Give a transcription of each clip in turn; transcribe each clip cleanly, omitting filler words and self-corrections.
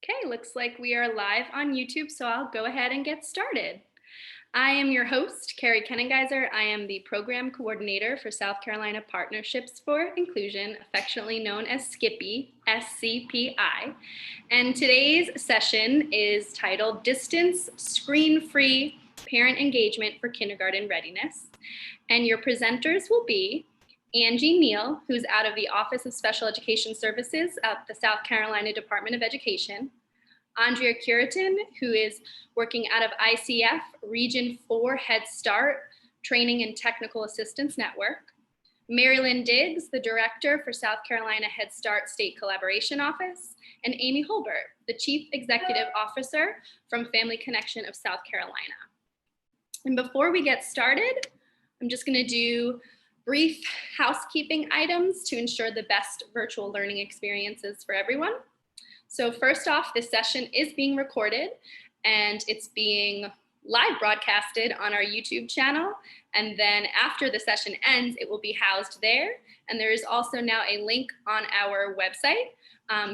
Okay, looks like we are live on YouTube, so I'll go ahead and get started. I am your host, Carrie Kennengeiser. I am the Program Coordinator for South Carolina Partnerships for Inclusion, affectionately known as SCIPI, SCPI. And today's session is titled Distance Screen-Free Parent Engagement for Kindergarten Readiness. And your presenters will be Angie Neal, who's out of the Office of Special Education Services at the South Carolina Department of Education, Andrea Curitin, who is working out of ICF Region 4 Head Start Training and Technical Assistance Network, Marilyn Diggs, the Director for South Carolina Head Start State Collaboration Office, and Amy Holbert, the Chief Executive Officer from Family Connection of South Carolina. And before we get started, I'm just going to do brief housekeeping items to ensure the best virtual learning experiences for everyone. So first off, this session is being recorded and it's being live broadcasted on our YouTube channel. And then after the session ends, it will be housed there. And there is also now a link on our website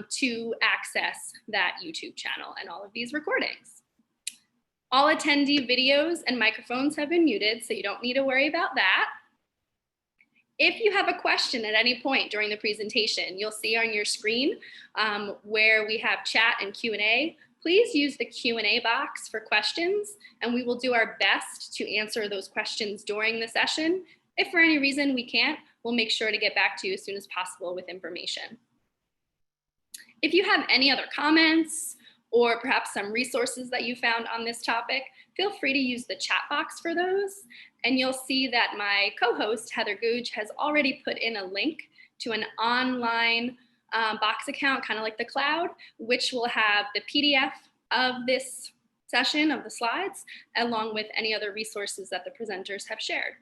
to access that YouTube channel and all of these recordings. All attendee videos and microphones have been muted, so you don't need to worry about that. If you have a question at any point during the presentation, you'll see on your screen where we have chat and Q&A. Please use the Q&A box for questions, and we will do our best to answer those questions during the session. If for any reason we can't, we'll make sure to get back to you as soon as possible with information. If you have any other comments or perhaps some resources that you found on this topic, feel free to use the chat box for those. And you'll see that my co-host, Heather Googe, has already put in a link to an online box account, kind of like the cloud, which will have the PDF of this session, of the slides, along with any other resources that the presenters have shared.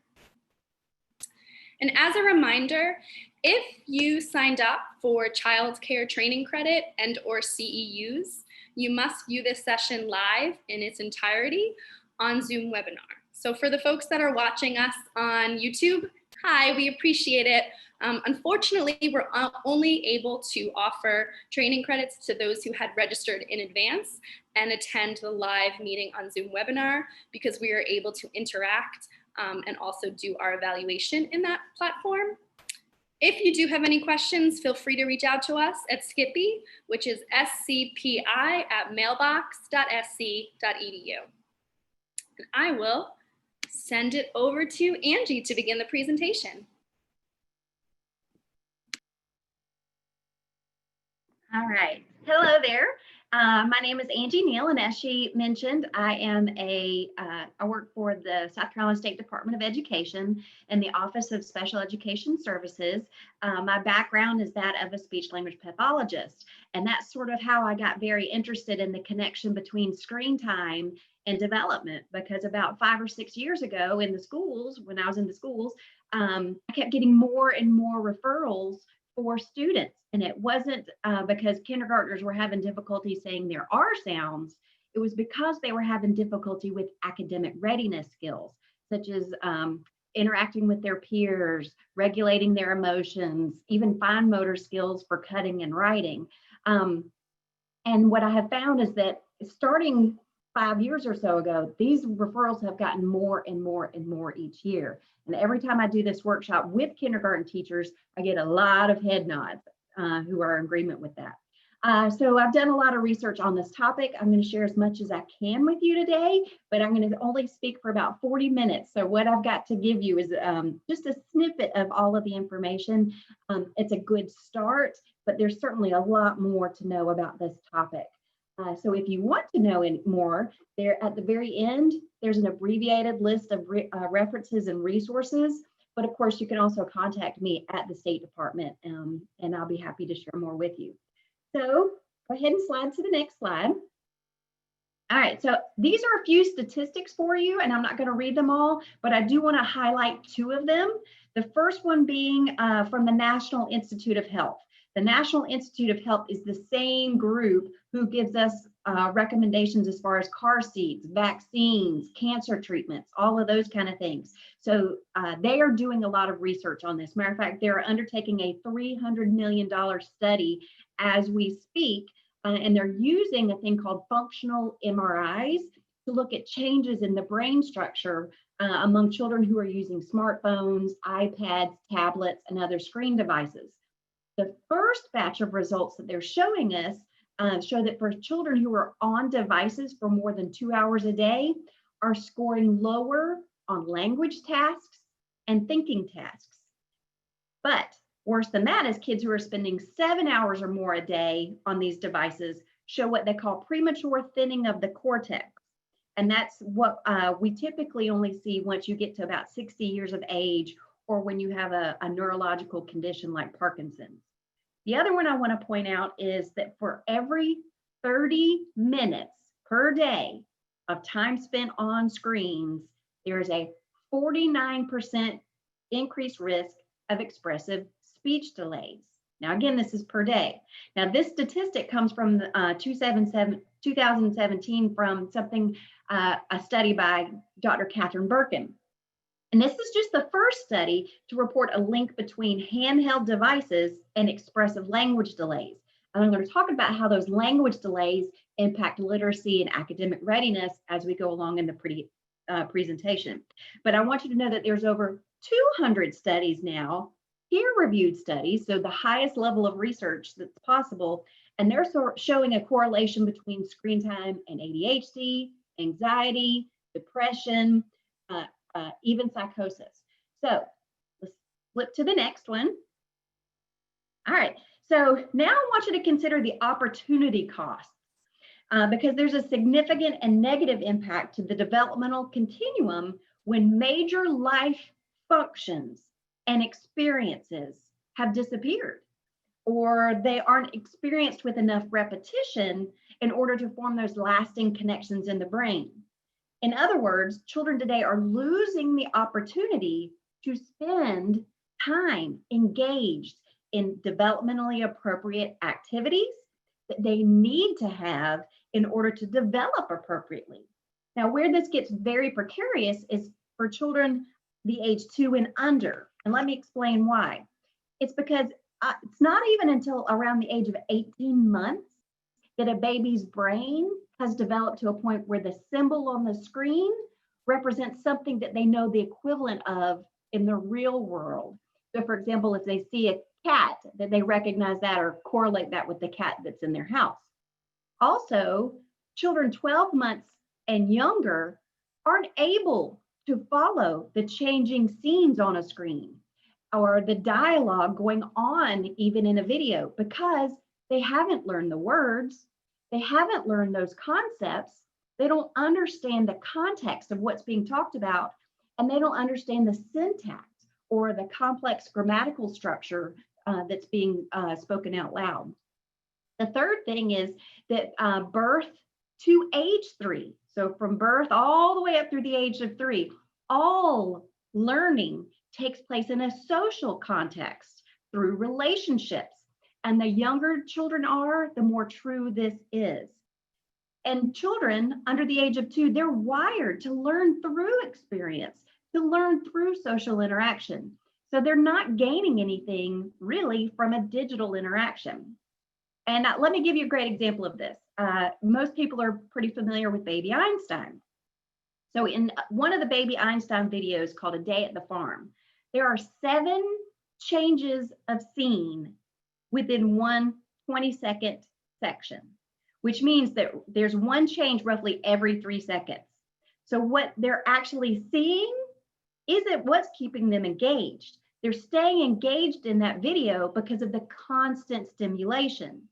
And as a reminder, if you signed up for child care training credit and or CEUs, you must view this session live in its entirety on Zoom webinar. So for the folks that are watching us on YouTube, hi, we appreciate it. Unfortunately, we're only able to offer training credits to those who had registered in advance and attend the live meeting on Zoom webinar because we are able to interact and also do our evaluation in that platform. If you do have any questions, feel free to reach out to us at SCIPI, which is scpi@mailbox.sc.edu. And I will send it over to Angie to begin the presentation. All right. Hello there. My name is Angie Neal, and as she mentioned, I work for the South Carolina State Department of Education in the Office of Special Education Services. My background is that of a speech-language pathologist, and that's sort of how I got very interested in the connection between screen time and development, because about 5 or 6 years ago in the schools, when I was in the schools, I kept getting more and more referrals for students. And it wasn't because kindergartners were having difficulty saying their R sounds. It was because they were having difficulty with academic readiness skills, such as interacting with their peers, regulating their emotions, even fine motor skills for cutting and writing. And what I have found is that starting 5 years or so ago, these referrals have gotten more and more and more each year. And every time I do this workshop with kindergarten teachers, I get a lot of head nods who are in agreement with that. So I've done a lot of research on this topic. I'm going to share as much as I can with you today, but I'm going to only speak for about 40 minutes. So what I've got to give you is just a snippet of all of the information. It's a good start, but there's certainly a lot more to know about this topic. So if you want to know more, there at the very end, there's an abbreviated list of references and resources. But of course, you can also contact me at the State Department, and I'll be happy to share more with you. So go ahead and slide to the next slide. All right, so these are a few statistics for you, and I'm not going to read them all, but I do want to highlight 2 of them. The first one being from the National Institute of Health. The National Institute of Health is the same group who gives us recommendations as far as car seats, vaccines, cancer treatments, all of those kind of things. So they are doing a lot of research on this. Matter of fact, they're undertaking a $300 million study as we speak and they're using a thing called functional MRIs to look at changes in the brain structure among children who are using smartphones, iPads, tablets, and other screen devices. The first batch of results that they're showing us show that for children who are on devices for more than 2 hours a day are scoring lower on language tasks and thinking tasks. But worse than that is kids who are spending 7 hours or more a day on these devices show what they call premature thinning of the cortex. And that's what we typically only see once you get to about 60 years of age or when you have a neurological condition like Parkinson's. The other one I want to point out is that for every 30 minutes per day of time spent on screens, there's a 49% increased risk of expressive speech delays. Now, again, this is per day. Now, this statistic comes from 2017 from a study by Dr. Catherine Birkin. And this is just the first study to report a link between handheld devices and expressive language delays. And I'm going to talk about how those language delays impact literacy and academic readiness as we go along in the presentation. But I want you to know that there's over 200 studies now, peer-reviewed studies, so the highest level of research that's possible, and they're showing a correlation between screen time and ADHD, anxiety, depression, even psychosis. So let's flip to the next one. All right, so now I want you to consider the opportunity costs because there's a significant and negative impact to the developmental continuum when major life functions and experiences have disappeared, or they aren't experienced with enough repetition in order to form those lasting connections in the brain. In other words, children today are losing the opportunity to spend time engaged in developmentally appropriate activities that they need to have in order to develop appropriately. Now, where this gets very precarious is for children the age 2 and under. And let me explain why. It's because it's not even until around the age of 18 months that a baby's brain has developed to a point where the symbol on the screen represents something that they know the equivalent of in the real world. So for example, if they see a cat, that they recognize that or correlate that with the cat that's in their house. Also, children 12 months and younger aren't able to follow the changing scenes on a screen or the dialogue going on even in a video because they haven't learned the words, they haven't learned those concepts, they don't understand the context of what's being talked about, and they don't understand the syntax or the complex grammatical structure that's being spoken out loud. The third thing is that birth to age 3, so from birth all the way up through the age of 3, all learning takes place in a social context through relationships. And the younger children are, the more true this is. And children under the age of 2, they're wired to learn through experience, to learn through social interaction. So they're not gaining anything really from a digital interaction. And let me give you a great example of this. Most people are pretty familiar with Baby Einstein. So in one of the Baby Einstein videos called A Day at the Farm, there are 7 changes of scene within one 20-second section, which means that there's one change roughly every 3 seconds. So what they're actually seeing isn't what's keeping them engaged. They're staying engaged in that video because of the constant stimulation.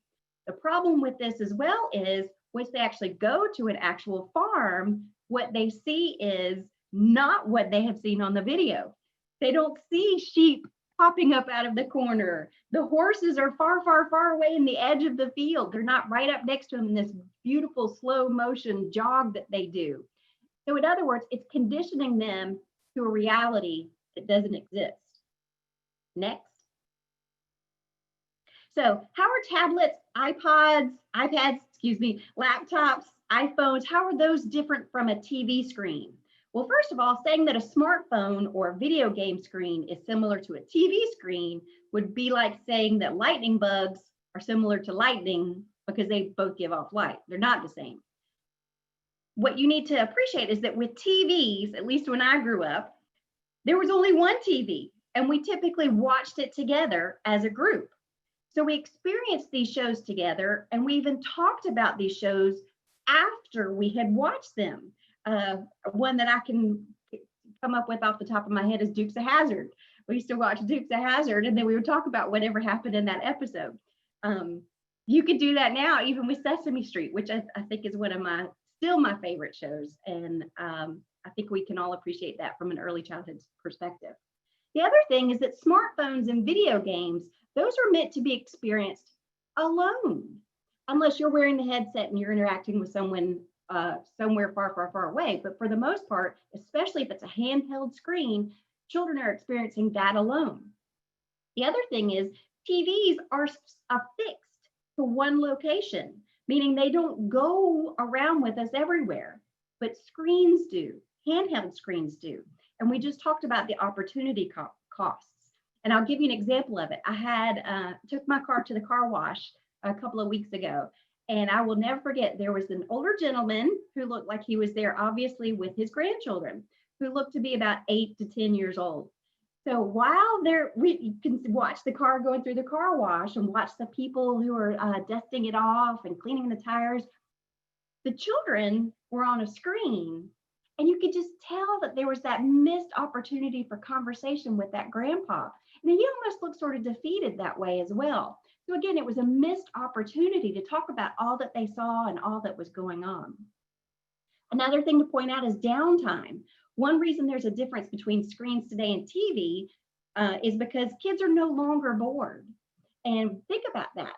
The problem with this as well is once they actually go to an actual farm, what they see is not what they have seen on the video. They don't see sheep popping up out of the corner. The horses are far, far, far away in the edge of the field. They're not right up next to them in this beautiful slow motion jog that they do. So in other words, it's conditioning them to a reality that doesn't exist. Next. So how are tablets, iPads, laptops, iPhones, how are those different from a TV screen? Well, first of all, saying that a smartphone or a video game screen is similar to a TV screen would be like saying that lightning bugs are similar to lightning because they both give off light. They're not the same. What you need to appreciate is that with TVs, at least when I grew up, there was only one TV, and we typically watched it together as a group. So we experienced these shows together, and we even talked about these shows after we had watched them. One that I can come up with off the top of my head is Dukes of Hazzard. We used to watch Dukes of Hazzard, and then we would talk about whatever happened in that episode. You could do that now, even with Sesame Street, which I think is one of still my favorite shows. And I think we can all appreciate that from an early childhood perspective. The other thing is that smartphones and video games, those are meant to be experienced alone, unless you're wearing the headset and you're interacting with someone somewhere far, far, far away. But for the most part, especially if it's a handheld screen, children are experiencing that alone. The other thing is TVs are affixed to one location, meaning they don't go around with us everywhere, but screens do, handheld screens do. And we just talked about the opportunity costs. And I'll give you an example of it. I took my car to the car wash a couple of weeks ago, and I will never forget, there was an older gentleman who looked like he was there, obviously, with his grandchildren, who looked to be about 8 to 10 years old. So while you can watch the car going through the car wash and watch the people who are dusting it off and cleaning the tires, the children were on a screen, and you could just tell that there was that missed opportunity for conversation with that grandpa. And he almost looked sort of defeated that way as well. So again, it was a missed opportunity to talk about all that they saw and all that was going on. Another thing to point out is downtime. One reason there's a difference between screens today and TV is because kids are no longer bored. And think about that.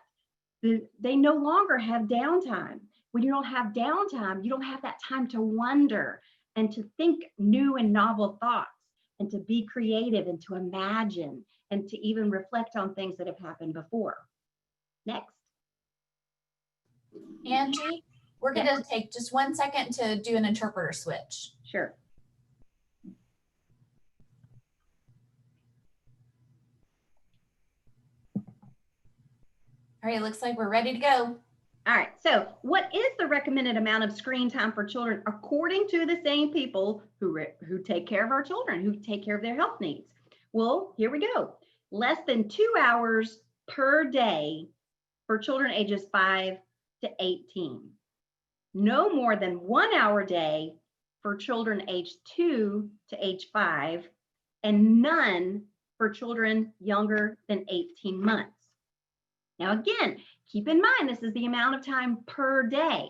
They no longer have downtime. When you don't have downtime, you don't have that time to wonder and to think new and novel thoughts and to be creative and to imagine and to even reflect on things that have happened before. Next. Angie, we're going to take just 1 second to do an interpreter switch. Sure. All right, it looks like we're ready to go. All right, so what is the recommended amount of screen time for children according to the same people who take care of our children, who take care of their health needs? Well, here we go. Less than 2 hours per day for children ages 5 to 18. No more than 1 hour a day for children age 2 to age 5, and none for children younger than 18 months. Now, again, keep in mind, this is the amount of time per day.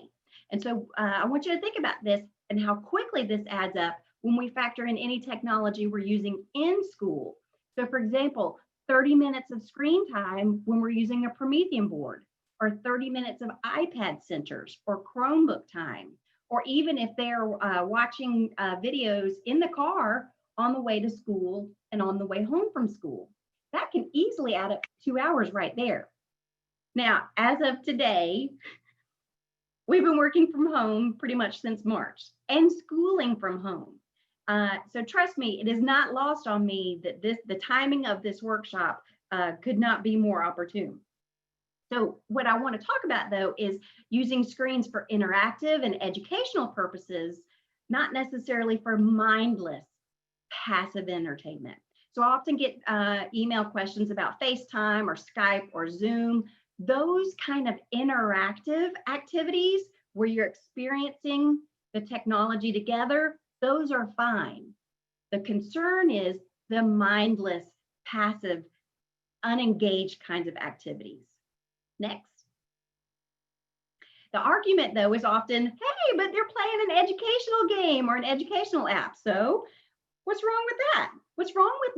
And so I want you to think about this and how quickly this adds up when we factor in any technology we're using in school. So for example, 30 minutes of screen time when we're using a Promethean board, or 30 minutes of iPad centers or Chromebook time, or even if they're watching videos in the car on the way to school and on the way home from school. That can easily add up 2 hours right there. Now, as of today, we've been working from home pretty much since March and schooling from home. So trust me, it is not lost on me that the timing of this workshop could not be more opportune. So what I want to talk about, though, is using screens for interactive and educational purposes, not necessarily for mindless, passive entertainment. So I often get email questions about FaceTime or Skype or Zoom. Those kind of interactive activities where you're experiencing the technology together, those are fine. The concern is the mindless, passive, unengaged kinds of activities. Next. The argument, though, is often, hey, but they're playing an educational game or an educational app. So what's wrong with that? What's wrong with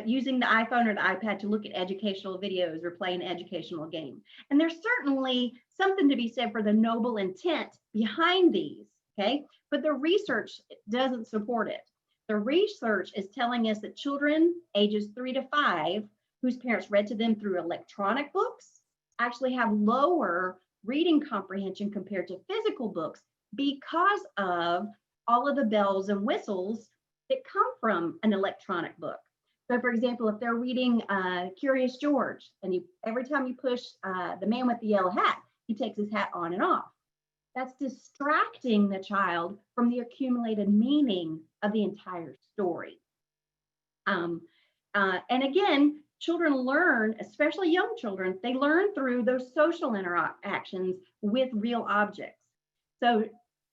using the iPhone or the iPad to look at educational videos or play an educational game? And there's certainly something to be said for the noble intent behind these, okay? But the research doesn't support it. The research is telling us that children ages 3 to 5, whose parents read to them through electronic books, actually have lower reading comprehension compared to physical books because of all of the bells and whistles that come from an electronic book. So for example, if they're reading Curious George, and every time you push the man with the yellow hat, he takes his hat on and off. That's distracting the child from the accumulated meaning of the entire story. And again, children learn, especially young children, they learn through those social interactions with real objects. So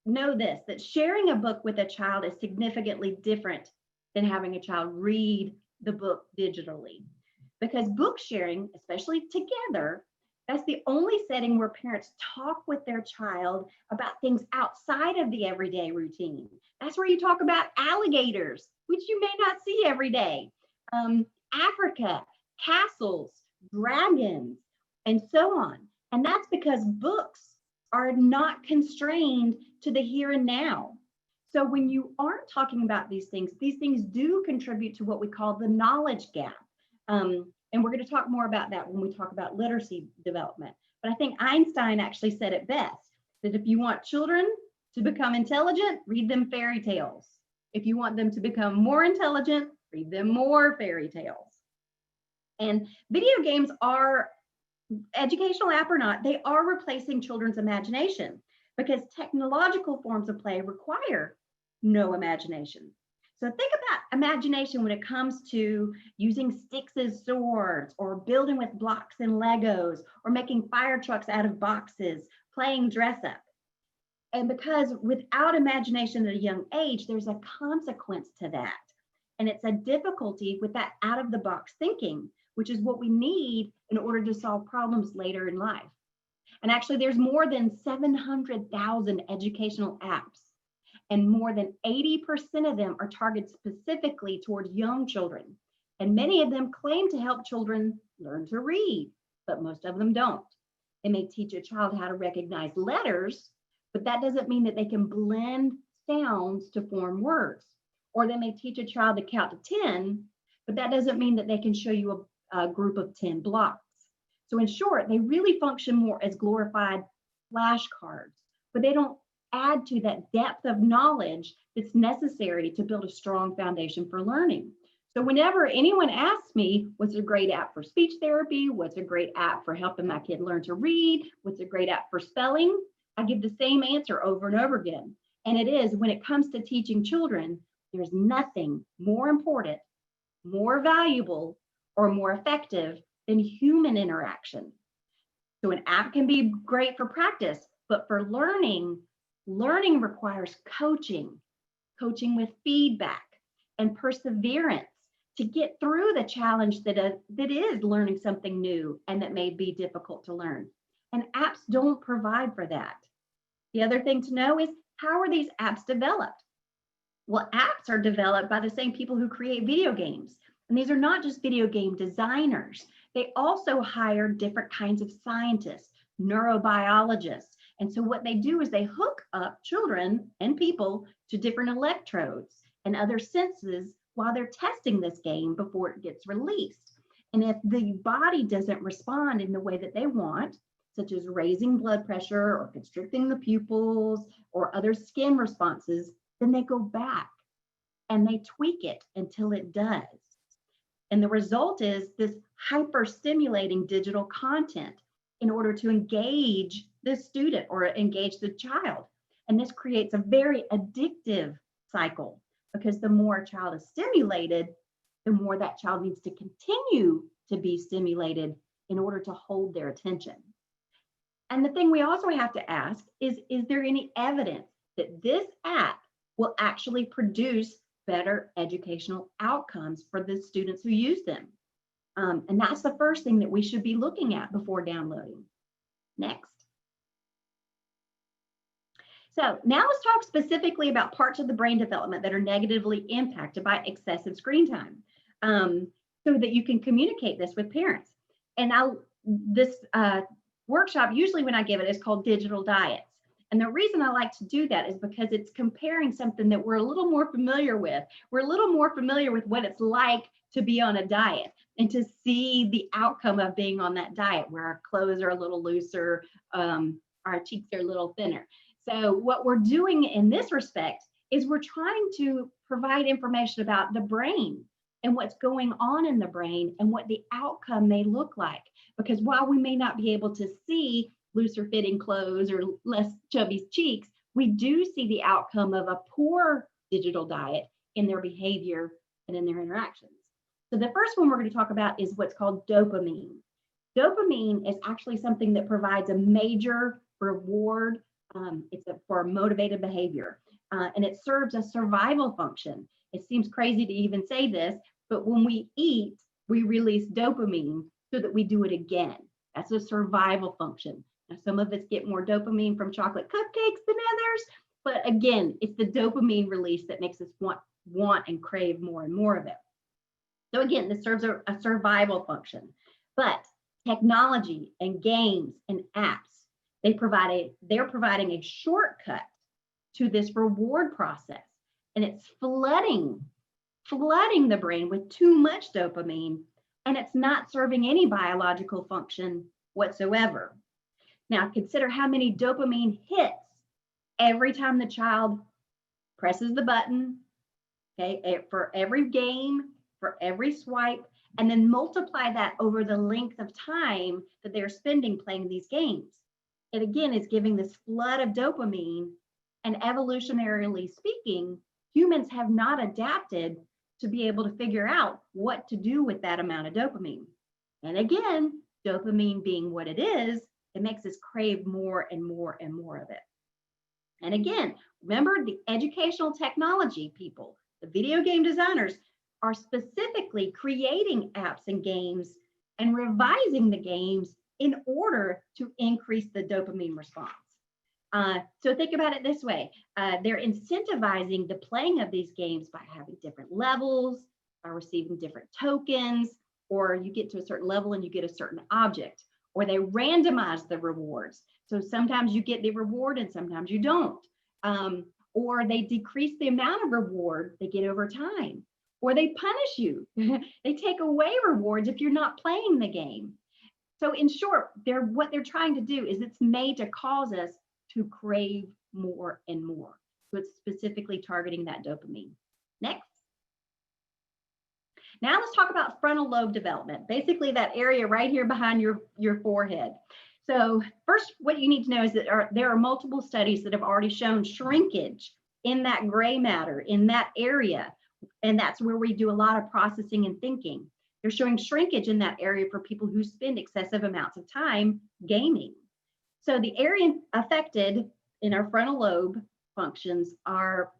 know this, that sharing a book with a child is significantly different than having a child read the book digitally. Because book sharing, especially together, that's the only setting where parents talk with their child about things outside of the everyday routine. That's where you talk about alligators, which you may not see every day, Africa, castles, dragons, and so on. And that's because books are not constrained to the here and now. So when you aren't talking about these things do contribute to what we call the knowledge gap. And we're going to talk more about that when we talk about literacy development. But I think Einstein actually said it best, that if you want children to become intelligent, read them fairy tales. If you want them to become more intelligent, read them more fairy tales. And video games are, educational app or not, they are replacing children's imagination because technological forms of play require no imagination. So think about imagination when it comes to using sticks as swords, or building with blocks and Legos, or making fire trucks out of boxes, playing dress up. And because without imagination at a young age, there's a consequence to that. And it's a difficulty with that out of the box thinking, which is what we need in order to solve problems later in life. And actually, there's more than 700,000 educational apps. And more than 80% of them are targeted specifically towards young children. And many of them claim to help children learn to read, but most of them don't. They may teach a child how to recognize letters, but that doesn't mean that they can blend sounds to form words. Or they may teach a child to count to 10, but that doesn't mean that they can show you a group of 10 blocks. So in short, they really function more as glorified flashcards, but they don't add to that depth of knowledge that's necessary to build a strong foundation for learning. So whenever anyone asks me, what's a great app for speech therapy? What's a great app for helping my kid learn to read? What's a great app for spelling? I give the same answer over and over again. And it is, when it comes to teaching children, there's nothing more important, more valuable, or more effective than human interaction. So an app can be great for practice, but for learning requires coaching with feedback and perseverance to get through the challenge that is learning something new and that may be difficult to learn. And apps don't provide for that. The other thing to know is, how are these apps developed? Well, apps are developed by the same people who create video games. And these are not just video game designers. They also hire different kinds of scientists, neurobiologists. And so what they do is they hook up children and people to different electrodes and other senses while they're testing this game before it gets released. And if the body doesn't respond in the way that they want, such as raising blood pressure or constricting the pupils or other skin responses, then they go back and they tweak it until it does. And the result is this hyper-stimulating digital content in order to engage the student or engage the child. And this creates a very addictive cycle, because the more a child is stimulated, the more that child needs to continue to be stimulated in order to hold their attention. And the thing we also have to ask is there any evidence that this app will actually produce better educational outcomes for the students who use them? And that's the first thing that we should be looking at before downloading. Next. So now let's talk specifically about parts of the brain development that are negatively impacted by excessive screen time, so that you can communicate this with parents. And this workshop, usually when I give it, is called Digital Diets. And the reason I like to do that is because it's comparing something that we're a little more familiar with. We're a little more familiar with what it's like to be on a diet and to see the outcome of being on that diet, where our clothes are a little looser, our cheeks are a little thinner. So what we're doing in this respect is we're trying to provide information about the brain and what's going on in the brain and what the outcome may look like. Because while we may not be able to see looser fitting clothes or less chubby cheeks, we do see the outcome of a poor digital diet in their behavior and in their interactions. So the first one we're going to talk about is what's called dopamine. Dopamine is actually something that provides a major reward. For motivated behavior, and it serves a survival function. It seems crazy to even say this, but when we eat, we release dopamine so that we do it again. That's a survival function. Now, some of us get more dopamine from chocolate cupcakes than others, but again, it's the dopamine release that makes us want and crave more and more of it. So again, this serves a survival function, but technology and games and apps, they're providing a shortcut to this reward process, and it's flooding the brain with too much dopamine, and it's not serving any biological function whatsoever. Now, consider how many dopamine hits every time the child presses the button, okay, for every game, for every swipe, and then multiply that over the length of time that they're spending playing these games. It again is giving this flood of dopamine, and evolutionarily speaking, humans have not adapted to be able to figure out what to do with that amount of dopamine. And again, dopamine being what it is, it makes us crave more and more and more of it. And again, remember the educational technology people, the video game designers are specifically creating apps and games and revising the games in order to increase the dopamine response. So think about it this way. They're incentivizing the playing of these games by having different levels, by receiving different tokens, or you get to a certain level and you get a certain object, or they randomize the rewards. So sometimes you get the reward and sometimes you don't. Or they decrease the amount of reward they get over time, or they punish you. They take away rewards if you're not playing the game. So in short, what they're trying to do is it's made to cause us to crave more and more. So it's specifically targeting that dopamine. Next. Now let's talk about frontal lobe development, basically that area right here behind your forehead. So first, what you need to know is that there are multiple studies that have already shown shrinkage in that gray matter, in that area, and that's where we do a lot of processing and thinking. They're showing shrinkage in that area for people who spend excessive amounts of time gaming. So the area affected in our frontal lobe functions are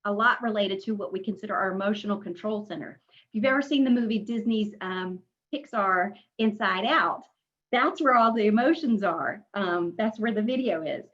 a lot related to what we consider our emotional control center. If you've ever seen the movie Disney's Pixar Inside Out, that's where all the emotions are. That's where the video is.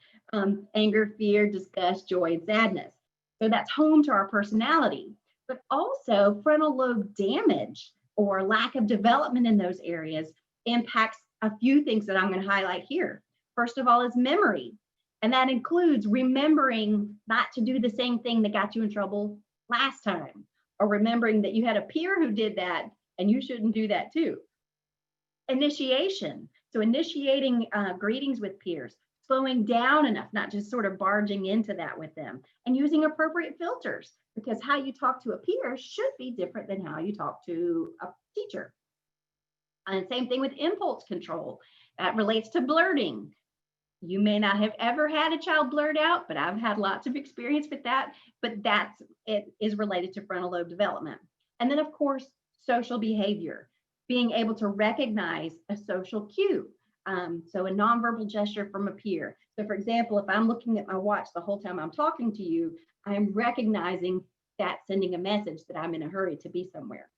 Anger, fear, disgust, joy, and sadness. So that's home to our personality. But also frontal lobe damage or lack of development in those areas impacts a few things that I'm going to highlight here. First of all is memory. And that includes remembering not to do the same thing that got you in trouble last time, or remembering that you had a peer who did that and you shouldn't do that too. Initiation. So initiating greetings with peers, slowing down enough, not just sort of barging into that with them, and using appropriate filters, because how you talk to a peer should be different than how you talk to a teacher. And same thing with impulse control. That relates to blurting. You may not have ever had a child blurt out, but I've had lots of experience with that. But it is related to frontal lobe development. And then, of course, social behavior, being able to recognize a social cue. So a nonverbal gesture from a peer. So for example, if I'm looking at my watch the whole time I'm talking to you, I'm recognizing that sending a message that I'm in a hurry to be somewhere.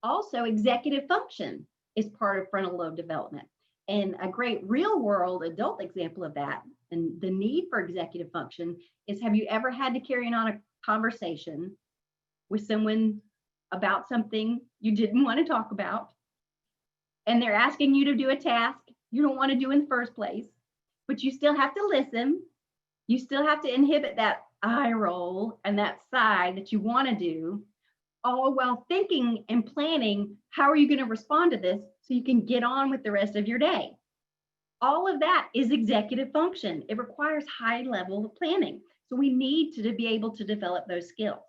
Also, executive function is part of frontal lobe development. And a great real world adult example of that and the need for executive function is, have you ever had to carry on a conversation with someone about something you didn't want to talk about, and they're asking you to do a task you don't want to do in the first place, but you still have to listen. You still have to inhibit that eye roll and that sigh that you want to do, all while thinking and planning, how are you going to respond to this so you can get on with the rest of your day? All of that is executive function. It requires high level of planning. So we need to be able to develop those skills.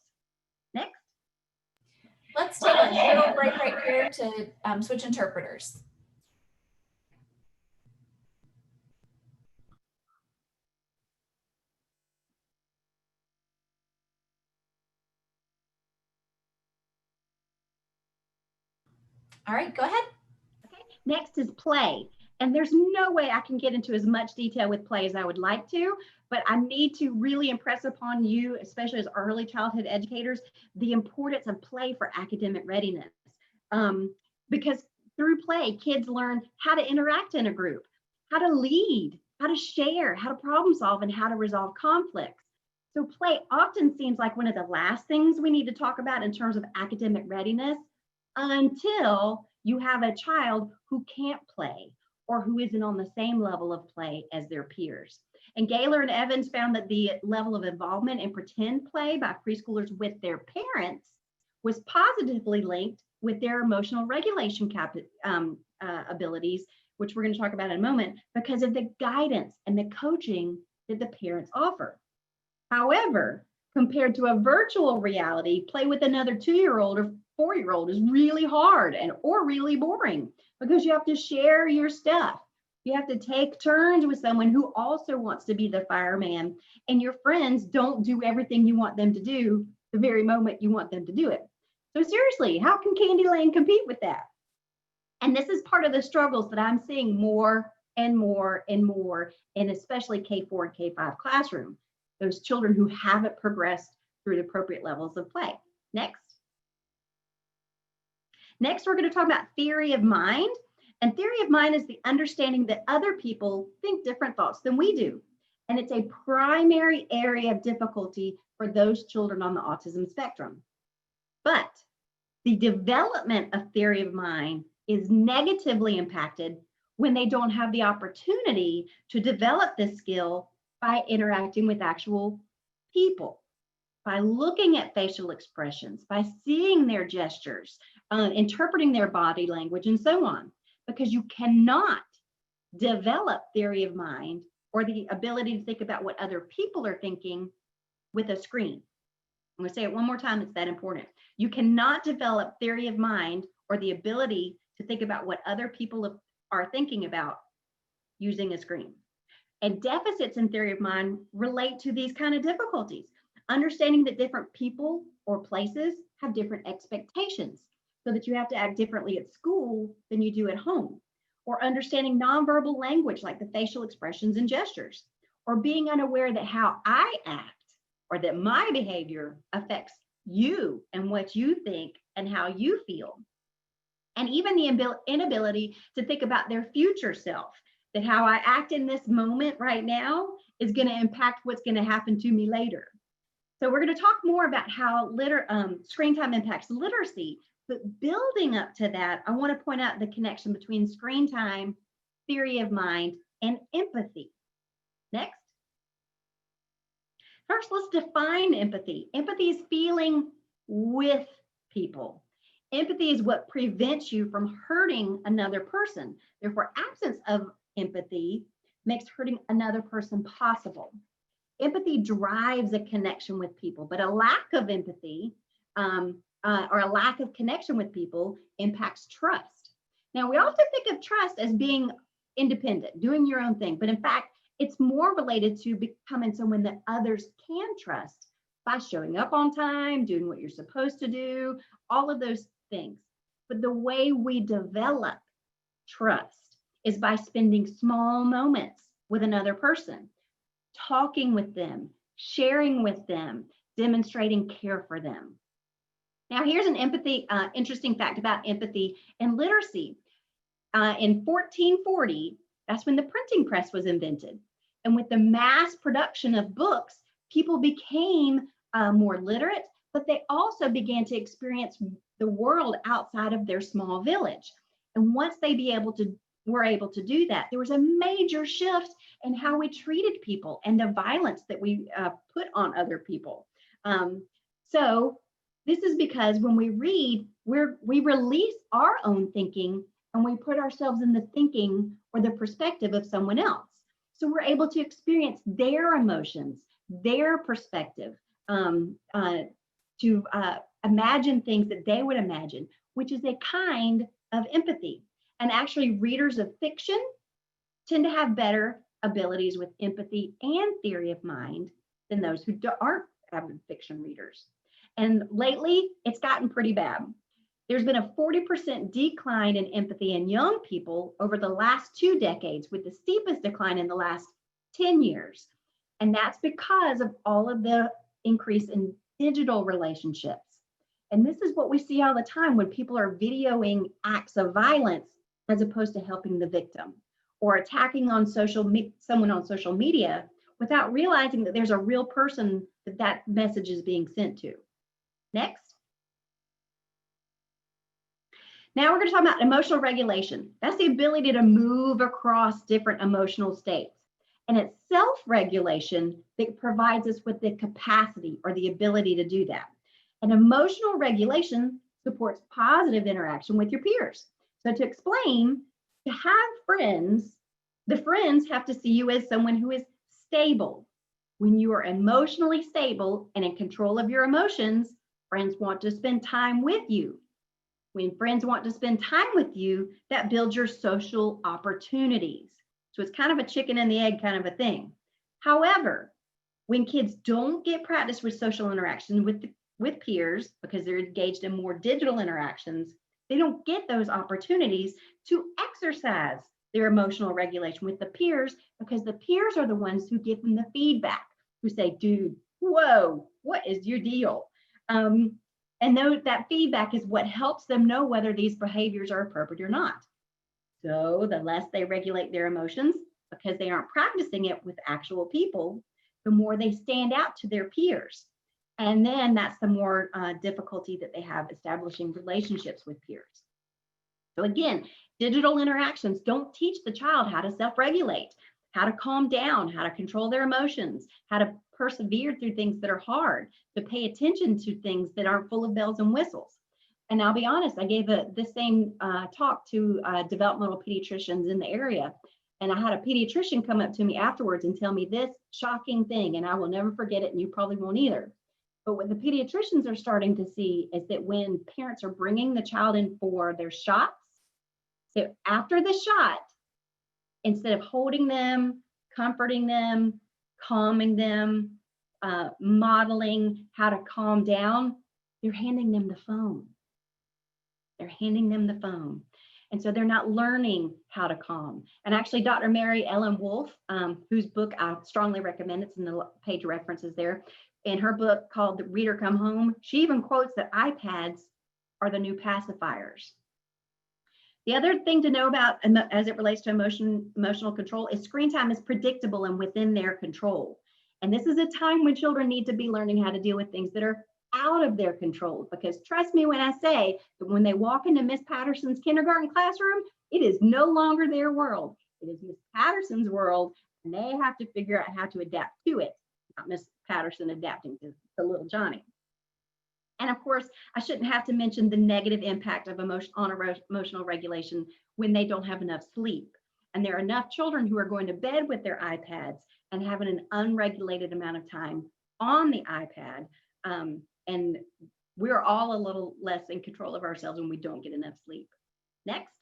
Next. Let's take a little break right here to switch interpreters. All right, go ahead. Okay. Next is play. And there's no way I can get into as much detail with play as I would like to, but I need to really impress upon you, especially as early childhood educators, the importance of play for academic readiness. Because through play, kids learn how to interact in a group, how to lead, how to share, how to problem solve, and how to resolve conflicts. So play often seems like one of the last things we need to talk about in terms of academic readiness until you have a child who can't play or who isn't on the same level of play as their peers. And Gaylor and Evans found that the level of involvement in pretend play by preschoolers with their parents was positively linked with their emotional regulation abilities, which we're going to talk about in a moment, because of the guidance and the coaching that the parents offer. However, compared to a virtual reality, play with another 2-year-old or 4-year-old is really hard or really boring because you have to share your stuff. You have to take turns with someone who also wants to be the fireman, and your friends don't do everything you want them to do the very moment you want them to do it. So seriously, how can Candyland compete with that? And this is part of the struggles that I'm seeing more and more and more in especially K4 and K5 classroom, those children who haven't progressed through the appropriate levels of play. Next. Next, we're going to talk about theory of mind. And theory of mind is the understanding that other people think different thoughts than we do. And it's a primary area of difficulty for those children on the autism spectrum. But the development of theory of mind is negatively impacted when they don't have the opportunity to develop this skill by interacting with actual people, by looking at facial expressions, by seeing their gestures, interpreting their body language, and so on. Because you cannot develop theory of mind or the ability to think about what other people are thinking with a screen. I'm going to say it one more time, it's that important. You cannot develop theory of mind or the ability to think about what other people are thinking about using a screen. And deficits in theory of mind relate to these kind of difficulties. Understanding that different people or places have different expectations, so that you have to act differently at school than you do at home. Or understanding nonverbal language like the facial expressions and gestures. Or being unaware that how I act or that my behavior affects you and what you think and how you feel. And even the inability to think about their future self, that how I act in this moment right now is going to impact what's going to happen to me later. So we're going to talk more about how screen time impacts literacy, but building up to that, I want to point out the connection between screen time, theory of mind, and empathy. Next. First, let's define empathy. Empathy is feeling with people. Empathy is what prevents you from hurting another person. Therefore, absence of empathy makes hurting another person possible. Empathy drives a connection with people, but a lack of empathy or a lack of connection with people impacts trust. Now, we often think of trust as being independent, doing your own thing, but in fact, it's more related to becoming someone that others can trust by showing up on time, doing what you're supposed to do, all of those things. But the way we develop trust is by spending small moments with another person, talking with them, sharing with them, demonstrating care for them. Now, here's an interesting fact about empathy and literacy. In 1440, that's when the printing press was invented. And with the mass production of books, people became more literate, but they also began to experience the world outside of their small village. And once they were able to do that, there was a major shift in how we treated people and the violence that we put on other people. So this is because when we read, we release our own thinking and we put ourselves in the thinking or the perspective of someone else. So we're able to experience their emotions, their perspective, to imagine things that they would imagine, which is a kind of empathy. And actually, readers of fiction tend to have better abilities with empathy and theory of mind than those who aren't avid fiction readers. And lately, it's gotten pretty bad There's been a 40% decline in empathy in young people over the last 2 decades, with the steepest decline in the last 10 years. And that's because of all of the increase in digital relationships. And this is what we see all the time when people are videoing acts of violence as opposed to helping the victim, or attacking on someone on social media without realizing that there's a real person that message is being sent to. Next. Now we're going to talk about emotional regulation. That's the ability to move across different emotional states. And it's self-regulation that provides us with the capacity or the ability to do that. And emotional regulation supports positive interaction with your peers. So to explain, to have friends, the friends have to see you as someone who is stable. When you are emotionally stable and in control of your emotions, friends want to spend time with you. When friends want to spend time with you, that builds your social opportunities. So it's kind of a chicken and the egg kind of a thing. However, when kids don't get practice with social interaction with peers because they're engaged in more digital interactions, they don't get those opportunities to exercise their emotional regulation with the peers, because the peers are the ones who give them the feedback, who say, dude, whoa, what is your deal? And that feedback is what helps them know whether these behaviors are appropriate or not. So the less they regulate their emotions, because they aren't practicing it with actual people, the more they stand out to their peers. And then that's the more difficulty that they have establishing relationships with peers. So again, digital interactions don't teach the child how to self-regulate, how to calm down, how to control their emotions, how to persevere through things that are hard, to pay attention to things that aren't full of bells and whistles. And I'll be honest, I gave the same talk to developmental pediatricians in the area. And I had a pediatrician come up to me afterwards and tell me this shocking thing, and I will never forget it, and you probably won't either. But what the pediatricians are starting to see is that when parents are bringing the child in for their shots, so after the shot, instead of holding them, comforting them, calming them, modeling how to calm down, you're handing them the phone. They're handing them the phone. And so they're not learning how to calm. And actually, Dr. Mary Ellen Wolf, whose book I strongly recommend, it's in the page references there, in her book called The Reader Come Home, she even quotes that iPads are the new pacifiers. The other thing to know about as it relates to emotional control is screen time is predictable and within their control. And this is a time when children need to be learning how to deal with things that are out of their control, because trust me when I say that when they walk into Miss Patterson's kindergarten classroom, it is no longer their world. It is Miss Patterson's world, and they have to figure out how to adapt to it, not Miss Patterson adapting to little Johnny. And of course, I shouldn't have to mention the negative impact of emotional regulation when they don't have enough sleep. And there are enough children who are going to bed with their iPads and having an unregulated amount of time on the iPad. And we're all a little less in control of ourselves when we don't get enough sleep. Next.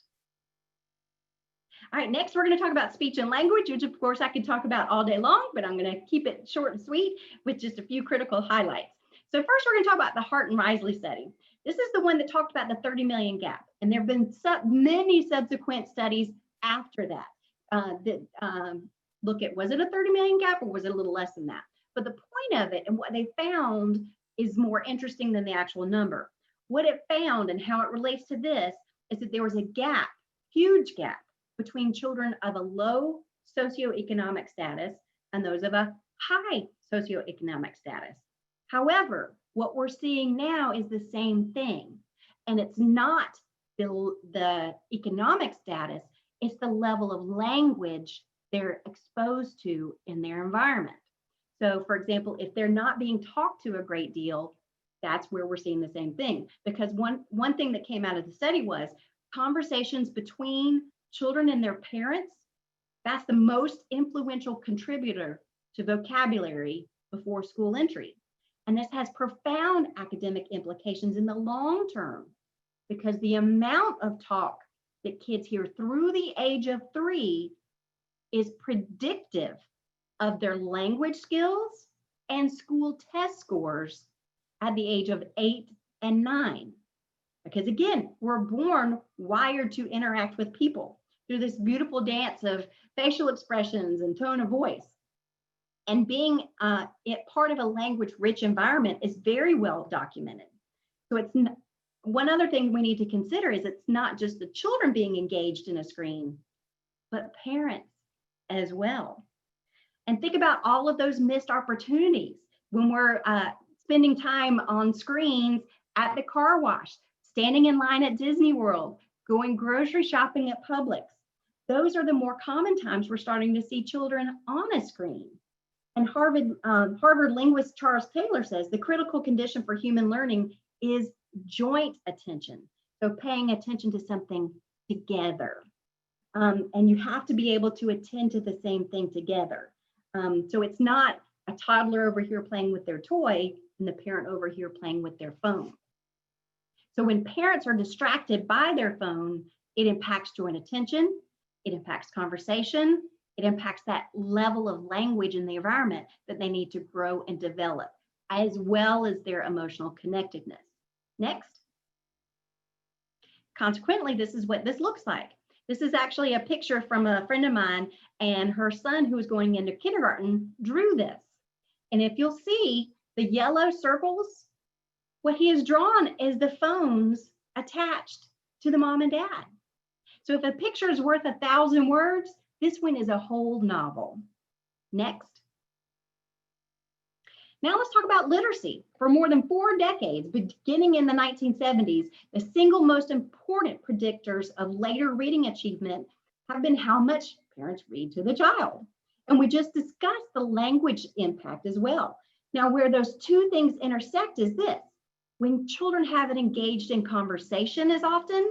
All right, next we're going to talk about speech and language, which of course I could talk about all day long, but I'm going to keep it short and sweet with just a few critical highlights. So first, we're going to talk about the Hart and Risley study. This is the one that talked about the 30 million gap. And there have been many subsequent studies after that look at, was it a 30 million gap or was it a little less than that? But the point of it and what they found is more interesting than the actual number. What it found and how it relates to this is that there was a gap, huge gap, between children of a low socioeconomic status and those of a high socioeconomic status. However, what we're seeing now is the same thing, and it's not the economic status, it's the level of language they're exposed to in their environment. So for example, if they're not being talked to a great deal, that's where we're seeing the same thing. Because one thing that came out of the study was conversations between children and their parents, that's the most influential contributor to vocabulary before school entry. And this has profound academic implications in the long term, because the amount of talk that kids hear through the age of 3 is predictive of their language skills and school test scores at the age of 8 and 9. Because again, we're born wired to interact with people through this beautiful dance of facial expressions and tone of voice. And being part of a language-rich environment is very well documented. So it's one other thing we need to consider is it's not just the children being engaged in a screen, but parents as well. And think about all of those missed opportunities when we're spending time on screens at the car wash, standing in line at Disney World, going grocery shopping at Publix. Those are the more common times we're starting to see children on a screen. And Harvard linguist Charles Taylor says the critical condition for human learning is joint attention. So paying attention to something together. And you have to be able to attend to the same thing together. So it's not a toddler over here playing with their toy and the parent over here playing with their phone. So when parents are distracted by their phone, it impacts joint attention, it impacts conversation, it impacts that level of language in the environment that they need to grow and develop, as well as their emotional connectedness. Next. Consequently, this is what this looks like. This is actually a picture from a friend of mine, and her son, who was going into kindergarten, drew this. And if you'll see the yellow circles, what he has drawn is the phones attached to the mom and dad. So if a picture is worth 1,000 words, this one is a whole novel. Next. Now let's talk about literacy. For more than 4 decades, beginning in the 1970s, the single most important predictors of later reading achievement have been how much parents read to the child. And we just discussed the language impact as well. Now, where those two things intersect is this. When children haven't engaged in conversation as often,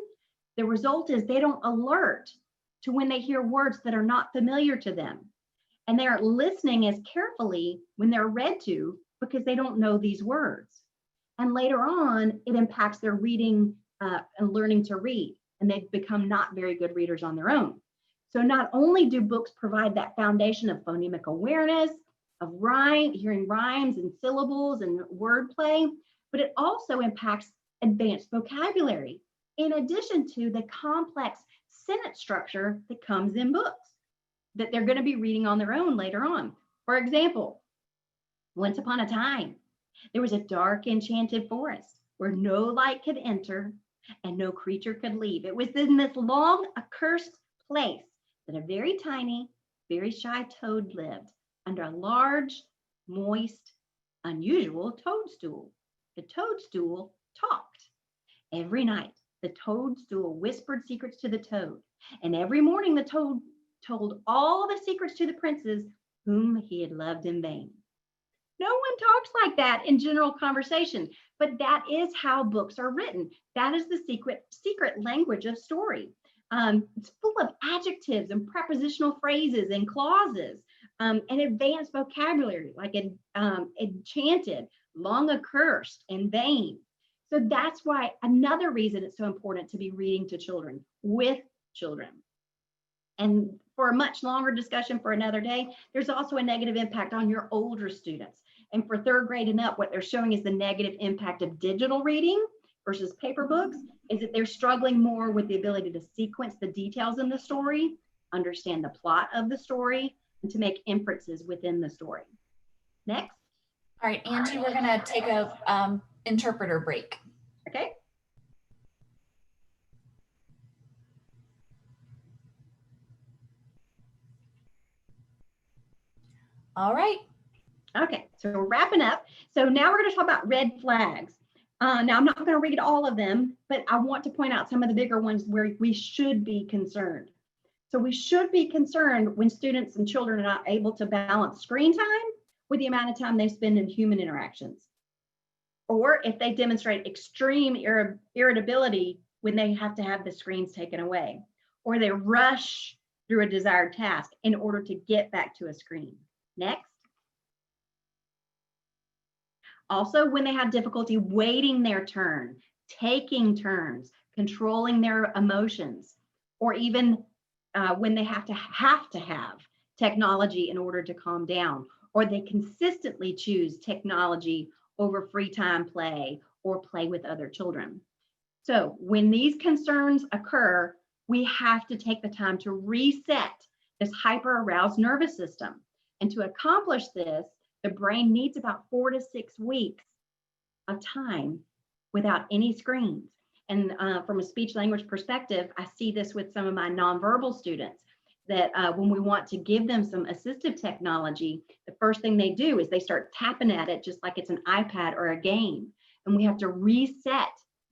the result is they don't alert to when they hear words that are not familiar to them. And they aren't listening as carefully when they're read to because they don't know these words. And later on, it impacts their reading and learning to read, and they become not very good readers on their own. So not only do books provide that foundation of phonemic awareness, of hearing rhymes and syllables and wordplay, but it also impacts advanced vocabulary, in addition to the complex sentence structure that comes in books that they're going to be reading on their own later on. For example, once upon a time, there was a dark enchanted forest where no light could enter and no creature could leave. It was in this long accursed place that a very tiny, very shy toad lived under a large, moist, unusual toadstool. The toadstool talked. Every night, the toadstool whispered secrets to the toad, and every morning the toad told all the secrets to the princes whom he had loved in vain. No one talks like that in general conversation, but that is how books are written. That is the secret language of story. It's full of adjectives and prepositional phrases and clauses and advanced vocabulary like enchanted, long accursed, and vain. So that's why another reason it's so important to be reading to children, with children. And for a much longer discussion for another day, there's also a negative impact on your older students. And for 3rd grade and up, what they're showing is the negative impact of digital reading versus paper books, is that they're struggling more with the ability to sequence the details in the story, understand the plot of the story, and to make inferences within the story. Next. All right, Angie, we're gonna take a interpreter break. Okay. All right. Okay, so we're wrapping up. So now we're going to talk about red flags. Now I'm not going to read all of them, but I want to point out some of the bigger ones where we should be concerned. So we should be concerned when students and children are not able to balance screen time with the amount of time they spend in human interactions. Or if they demonstrate extreme irritability when they have to have the screens taken away, or they rush through a desired task in order to get back to a screen. Next. Also, when they have difficulty waiting their turn, taking turns, controlling their emotions, or even when they have to have technology in order to calm down, or they consistently choose technology over free time play or play with other children. So when these concerns occur, we have to take the time to reset this hyper-aroused nervous system. And to accomplish this, the brain needs about 4 to 6 weeks of time without any screens. And from a speech language perspective, I see this with some of my nonverbal students, that when we want to give them some assistive technology, the first thing they do is they start tapping at it just like it's an iPad or a game. And we have to reset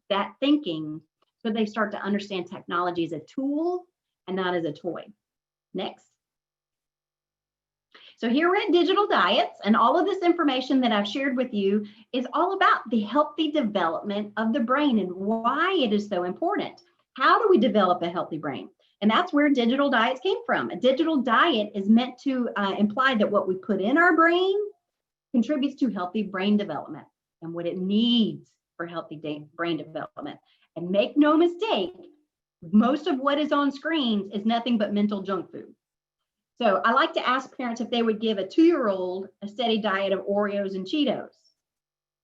that thinking so they start to understand technology as a tool and not as a toy. Next. So here we're at digital diets, and all of this information that I've shared with you is all about the healthy development of the brain and why it is so important. How do we develop a healthy brain? And that's where digital diets came from. A digital diet is meant to imply that what we put in our brain contributes to healthy brain development and what it needs for healthy brain development. And make no mistake, most of what is on screens is nothing but mental junk food. So I like to ask parents if they would give a 2-year-old a steady diet of Oreos and Cheetos.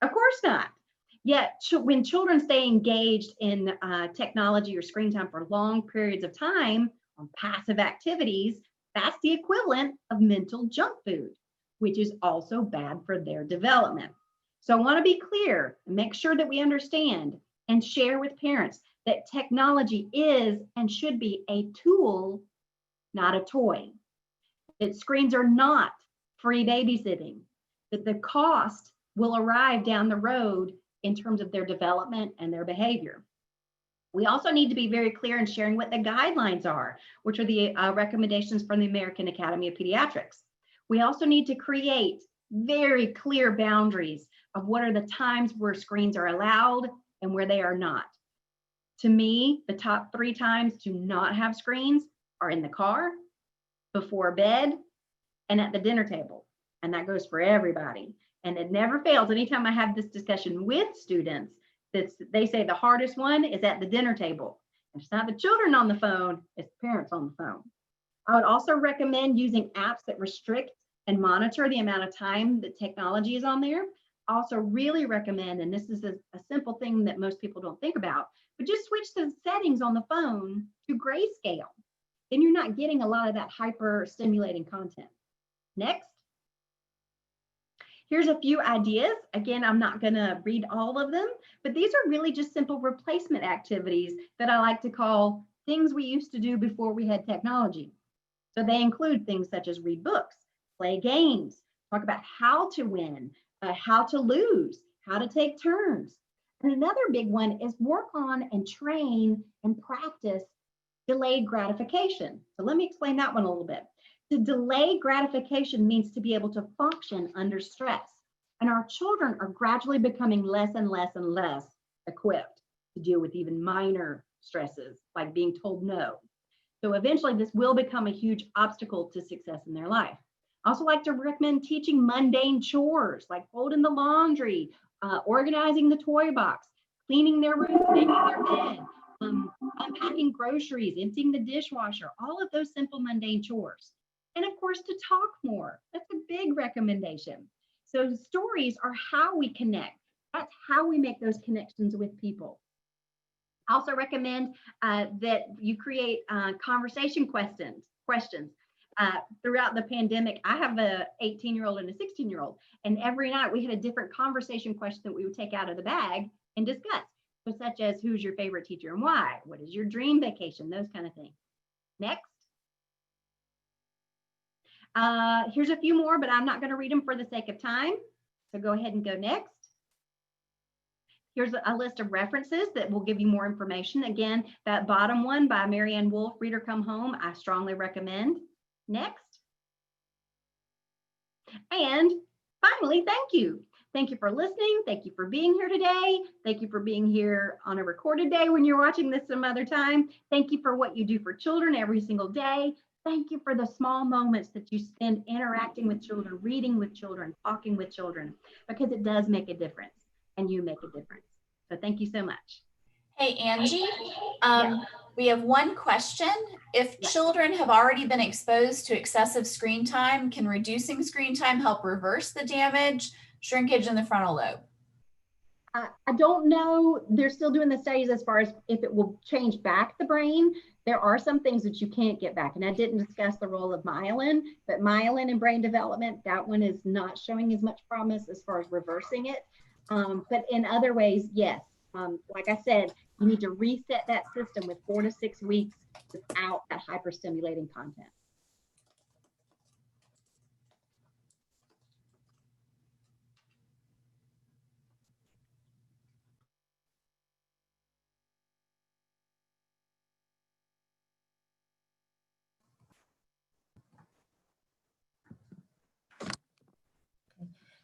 Of course not. Yet when children stay engaged in technology or screen time for long periods of time on passive activities, that's the equivalent of mental junk food, which is also bad for their development. So I want to be clear and make sure that we understand and share with parents that technology is and should be a tool, not a toy. That screens are not free babysitting, that the cost will arrive down the road in terms of their development and their behavior. We also need to be very clear in sharing what the guidelines are, which are the recommendations from the American Academy of Pediatrics. We also need to create very clear boundaries of what are the times where screens are allowed and where they are not. To me, the top 3 times to not have screens are in the car, before bed, and at the dinner table. And that goes for everybody. And it never fails. Anytime I have this discussion with students, they say the hardest one is at the dinner table. It's not the children on the phone, it's the parents on the phone. I would also recommend using apps that restrict and monitor the amount of time that technology is on there. I also really recommend, and this is a simple thing that most people don't think about, but just switch the settings on the phone to grayscale. Then you're not getting a lot of that hyper stimulating content. Next. Here's a few ideas. Again, I'm not going to read all of them, but these are really just simple replacement activities that I like to call things we used to do before we had technology. So they include things such as read books, play games, talk about how to win, how to lose, how to take turns. And another big one is work on and train and practice delayed gratification. So let me explain that one a little bit. To delay gratification means to be able to function under stress. And our children are gradually becoming less and less and less equipped to deal with even minor stresses, like being told no. So eventually this will become a huge obstacle to success in their life. I also like to recommend teaching mundane chores like folding the laundry, organizing the toy box, cleaning their room, making their bed, unpacking groceries, emptying the dishwasher, all of those simple mundane chores. And of course, to talk more. That's a big recommendation. So stories are how we connect. That's how we make those connections with people. I also recommend that you create conversation questions. Throughout the pandemic, I have a 18-year-old and a 16-year-old, and every night we had a different conversation question that we would take out of the bag and discuss. So such as, who's your favorite teacher and why? What is your dream vacation? Those kind of things. Next. Here's a few more, but I'm not going to read them for the sake of time. So go ahead and go next. Here's a list of references that will give you more information. Again, that bottom one by Marianne Wolf, Reader Come Home, I strongly recommend. Next. And finally, thank you. Thank you for listening. Thank you for being here today. Thank you for being here on a recorded day when you're watching this some other time. Thank you for what you do for children every single day. Thank you for the small moments that you spend interacting with children, reading with children, talking with children, because it does make a difference and you make a difference. So thank you so much. Hey, Angie, we have one question. If children have already been exposed to excessive screen time, can reducing screen time help reverse the damage, shrinkage in the frontal lobe? I don't know. They're still doing the studies as far as if it will change back the brain. There are some things that you can't get back. And I didn't discuss the role of myelin, but myelin in brain development, that one is not showing as much promise as far as reversing it. But in other ways, yes. Like I said, you need to reset that system with 4 to 6 weeks without that hyperstimulating content.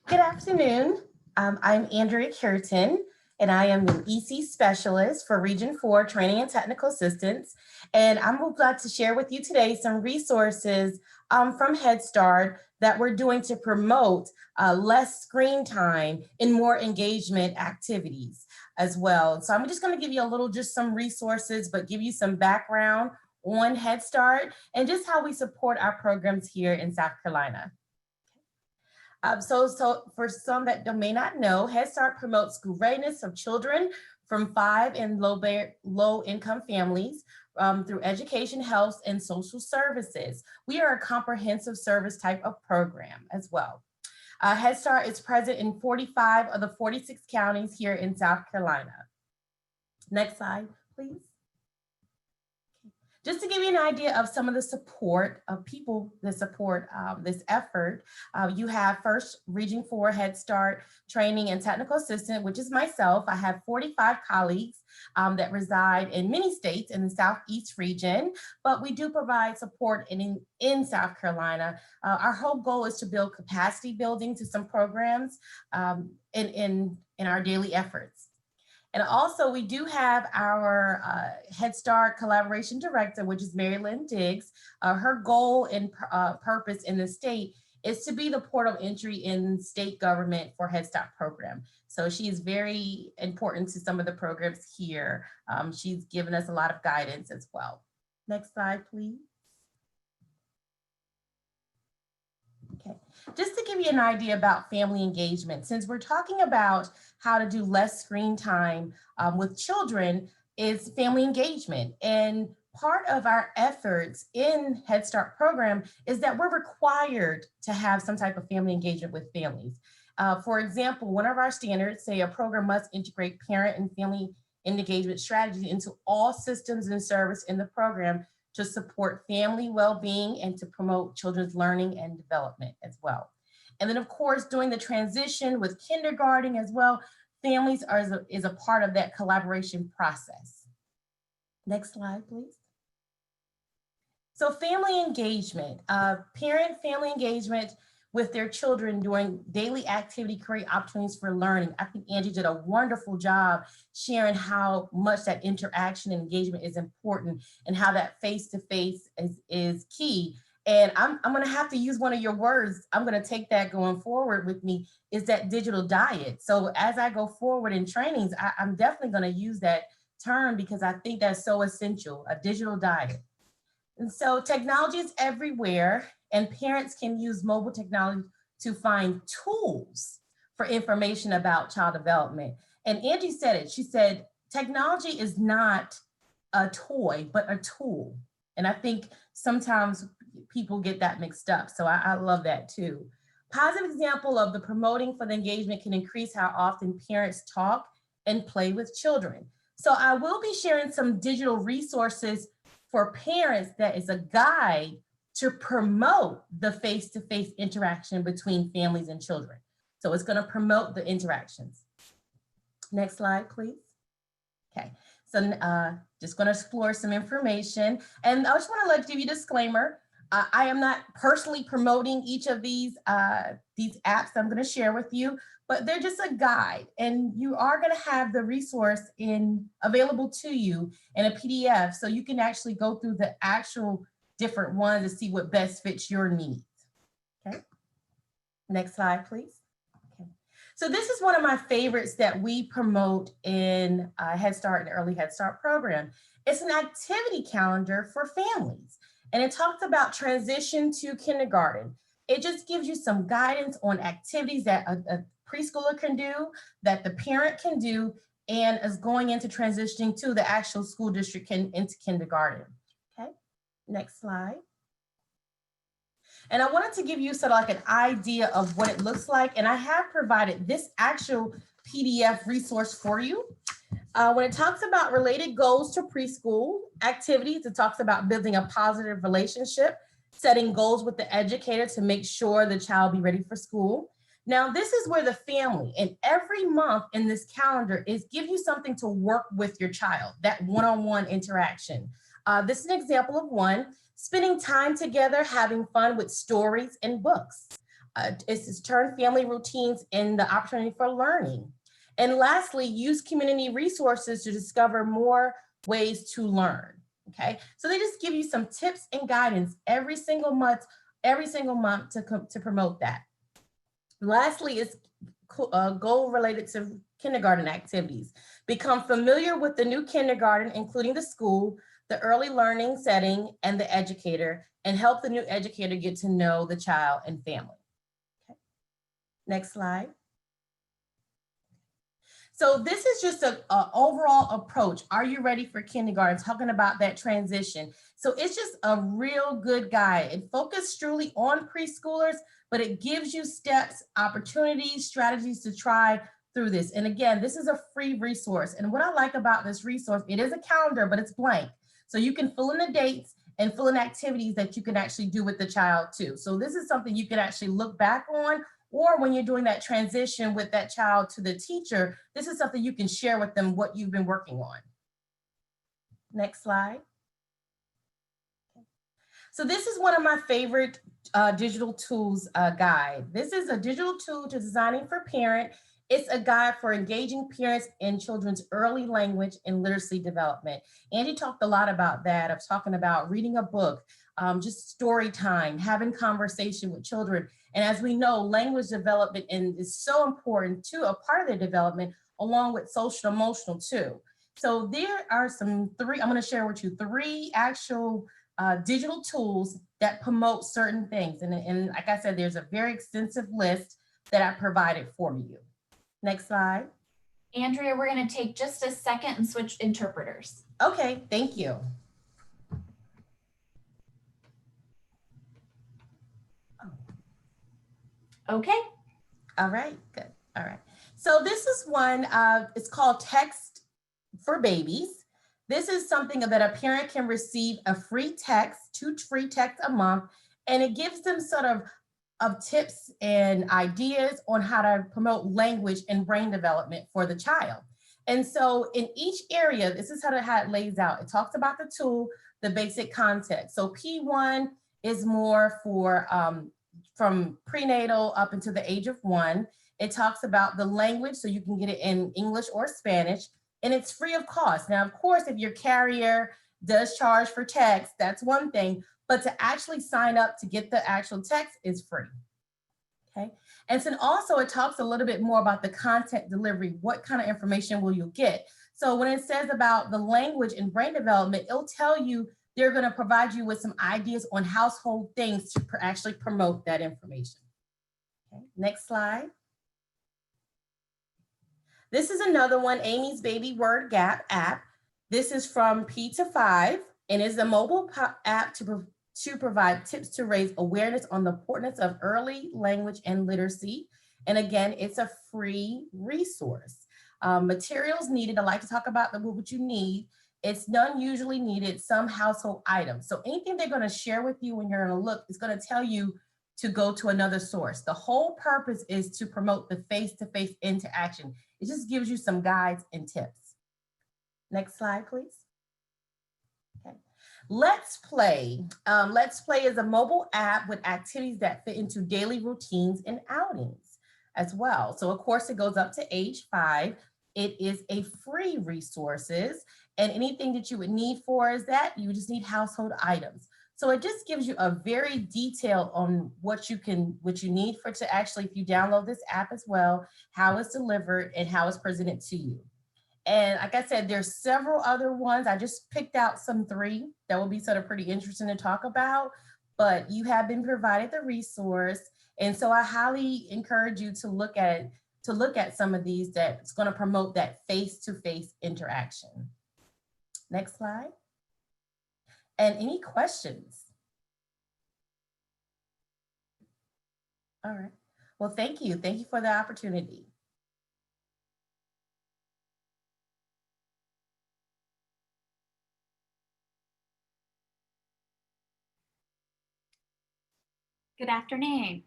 Good afternoon. I'm Andrea Curtin, and I am an EC specialist for Region 4 Training and Technical Assistance. And I'm glad to share with you today some resources from Head Start that we're doing to promote less screen time and more engagement activities as well. So I'm just going to give you a little, just some resources, but give you some background on Head Start and just how we support our programs here in South Carolina. So for some that may not know, Head Start promotes school readiness of children from 5 and low income families through education, health, and social services. We are a comprehensive service type of program as well. Head Start is present in 45 of the 46 counties here in South Carolina. Next slide, please. Just to give you an idea of some of the support of people that support this effort, you have first Region 4 Head Start Training and Technical Assistant, which is myself. I have 45 colleagues that reside in many states in the Southeast region, but we do provide support in South Carolina. Our whole goal is to build capacity building to some programs in our daily efforts. And also we do have our Head Start Collaboration Director, which is Mary Lynn Diggs. Her goal and purpose in the state is to be the port of entry in state government for Head Start program. So she is very important to some of the programs here. She's given us a lot of guidance as well. Next slide, please. Okay, just to give you an idea about family engagement, since we're talking about how to do less screen time with children is family engagement. And part of our efforts in Head Start program is that we're required to have some type of family engagement with families. For example, one of our standards say a program must integrate parent and family engagement strategies into all systems and service in the program to support family well-being and to promote children's learning and development as well. And then of course, during the transition with kindergarten as well, families is a part of that collaboration process. Next slide, please. So family engagement, parent-family engagement with their children during daily activity create opportunities for learning. I think Angie did a wonderful job sharing how much that interaction and engagement is important and how that face-to-face is key. And I'm gonna have to use one of your words. I'm gonna take that going forward with me, is that digital diet. So as I go forward in trainings, I'm definitely gonna use that term because I think that's so essential, a digital diet. And so technology is everywhere and parents can use mobile technology to find tools for information about child development. And Angie said it, she said, technology is not a toy, but a tool. And I think sometimes people get that mixed up. So I love that too. Positive example of the promoting for the engagement can increase how often parents talk and play with children. So I will be sharing some digital resources for parents that is a guide to promote the face-to-face interaction between families and children. So it's going to promote the interactions. Next slide, please. Okay, so just going to explore some information. And I just want to give you a disclaimer. I am not personally promoting each of these apps I'm going to share with you, but they're just a guide. And you are going to have the resource available to you in a PDF, so you can actually go through the actual different ones to see what best fits your needs. Okay, next slide, please. Okay. So this is one of my favorites that we promote in Head Start and Early Head Start program. It's an activity calendar for families. And it talks about transition to kindergarten. It just gives you some guidance on activities that a preschooler can do, that the parent can do, and is going into transitioning to the actual school district into kindergarten. Okay, next slide. And I wanted to give you sort of like an idea of what it looks like. And I have provided this actual PDF resource for you. When it talks about related goals to preschool activities, it talks about building a positive relationship, setting goals with the educator to make sure the child be ready for school. Now, this is where the family, and every month in this calendar is give you something to work with your child, that one-on-one interaction. This is an example of one, spending time together, having fun with stories and books. It's turn family routines in the opportunity for learning. And lastly, use community resources to discover more ways to learn. Okay, so they just give you some tips and guidance every single month to promote that. Lastly, is a goal related to kindergarten activities. Become familiar with the new kindergarten, including the school, the early learning setting, and the educator, and help the new educator get to know the child and family. Okay. Next slide. So this is just an overall approach. Are you ready for kindergarten? Talking about that transition. So it's just a real good guide. It focuses truly on preschoolers, but it gives you steps, opportunities, strategies to try through this. And again, this is a free resource. And what I like about this resource, it is a calendar, but it's blank. So you can fill in the dates and fill in activities that you can actually do with the child too. So this is something you can actually look back on, or when you're doing that transition with that child to the teacher, this is something you can share with them what you've been working on. Next slide. So this is one of my favorite digital tools guide. This is a digital tool to designing for parent. It's a guide for engaging parents in children's early language and literacy development. Angie talked a lot about that, of talking about reading a book, just story time, having conversation with children. And as we know, language development is so important to a part of their development, along with social emotional too. So there are I'm gonna share with you three actual digital tools that promote certain things. And like I said, there's a very extensive list that I provided for you. Next slide. Andrea, we're going to take just a second and switch interpreters. Okay, thank you. Okay. All right, good. All right. So this is one, it's called Text for Babies. This is something that a parent can receive a free text, 2 free texts a month, and it gives them sort of tips and ideas on how to promote language and brain development for the child. And so in each area, this is how it lays out. It talks about the tool, the basic context. So P1 is more for from prenatal up until the age of 1. It talks about the language, so you can get it in English or Spanish, and it's free of cost. Now, of course, if your carrier does charge for text, that's one thing, but to actually sign up to get the actual text is free. Okay. And then also it talks a little bit more about the content delivery. What kind of information will you get? So when it says about the language and brain development, it'll tell you they're going to provide you with some ideas on household things to actually promote that information. Okay. Next slide. This is another one, Amy's Baby Word Gap app. This is from P to 5 and is a mobile app to provide tips to raise awareness on the importance of early language and literacy. And again, it's a free resource. Materials needed, I like to talk about what you need. It's none usually needed, some household items. So anything they're gonna share with you when you're gonna look is gonna tell you to go to another source. The whole purpose is to promote the face-to-face interaction. It just gives you some guides and tips. Next slide, please. Okay. Let's Play. Let's Play is a mobile app with activities that fit into daily routines and outings as well. So of course it goes up to age 5. It is a free resources, and anything that you would need for is that you just need household items. So it just gives you a very detail on what you need for to actually, if you download this app as well, how it's delivered and how it's presented to you. And like I said, there's several other ones. I just picked out some 3 that will be sort of pretty interesting to talk about. but you have been provided the resource. And so I highly encourage you to look at some of these that's going to promote that face-to-face interaction. Next slide. And any questions? All right. Well, thank you. Thank you for the opportunity. Good afternoon.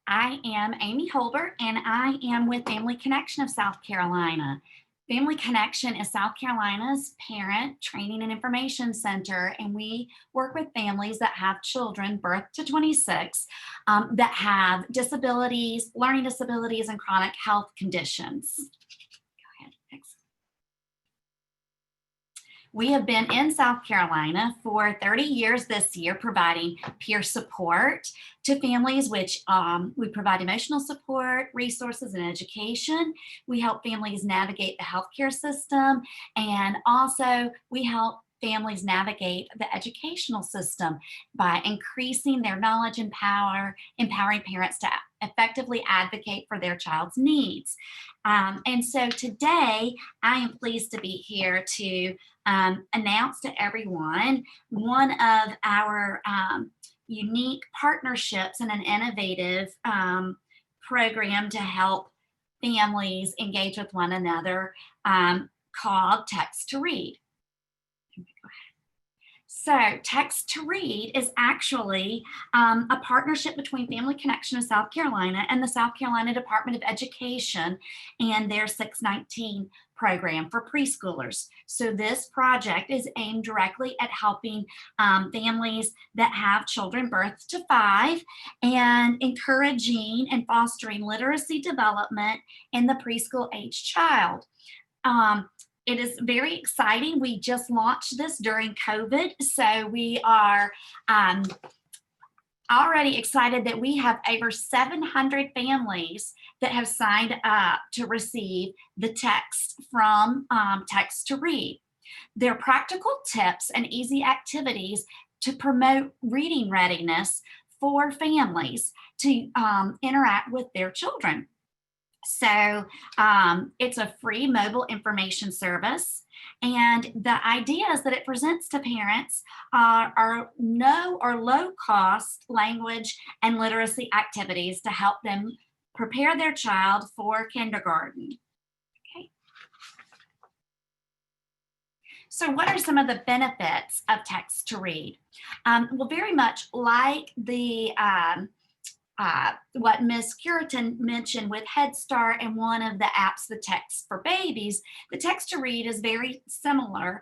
I am Amy Holbert, and I am with Family Connection of South Carolina. Family Connection is South Carolina's parent training and information center, and we work with families that have children birth to 26 that have disabilities, learning disabilities, and chronic health conditions. Go ahead, next. We have been in South Carolina for 30 years this year, providing peer support to families, which we provide emotional support, resources, and education. We help families navigate the healthcare system, and also we help families navigate the educational system by increasing their knowledge and power, empowering parents to effectively advocate for their child's needs. And so today, I am pleased to be here to announce to everyone one of our unique partnerships and an innovative program to help families engage with one another called Text to Read. So Text to Read is actually a partnership between Family Connection of South Carolina and the South Carolina Department of Education and their 619 program for preschoolers. So this project is aimed directly at helping families that have children birth to 5 and encouraging and fostering literacy development in the preschool age child. It is very exciting. We just launched this during COVID, so we are already excited that we have over 700 families that have signed up to receive the text from Text to Read. They're practical tips and easy activities to promote reading readiness for families to interact with their children. So it's a free mobile information service, and the ideas that it presents to parents are no or low cost language and literacy activities to help them prepare their child for kindergarten. Okay. So what are some of the benefits of Text to Read? Well, very much like the what Ms. Curitan mentioned with Head Start and one of the apps, the Text for Babies, the Text to Read is very similar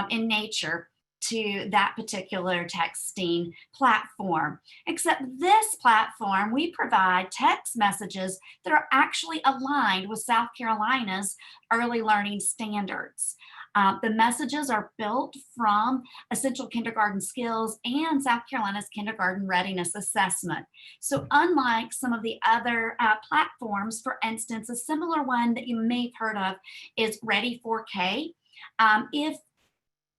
in nature to that particular texting platform. Except this platform, we provide text messages that are actually aligned with South Carolina's early learning standards. The messages are built from Essential Kindergarten Skills and South Carolina's Kindergarten Readiness Assessment. So unlike some of the other platforms, for instance, a similar one that you may have heard of is Ready 4K. If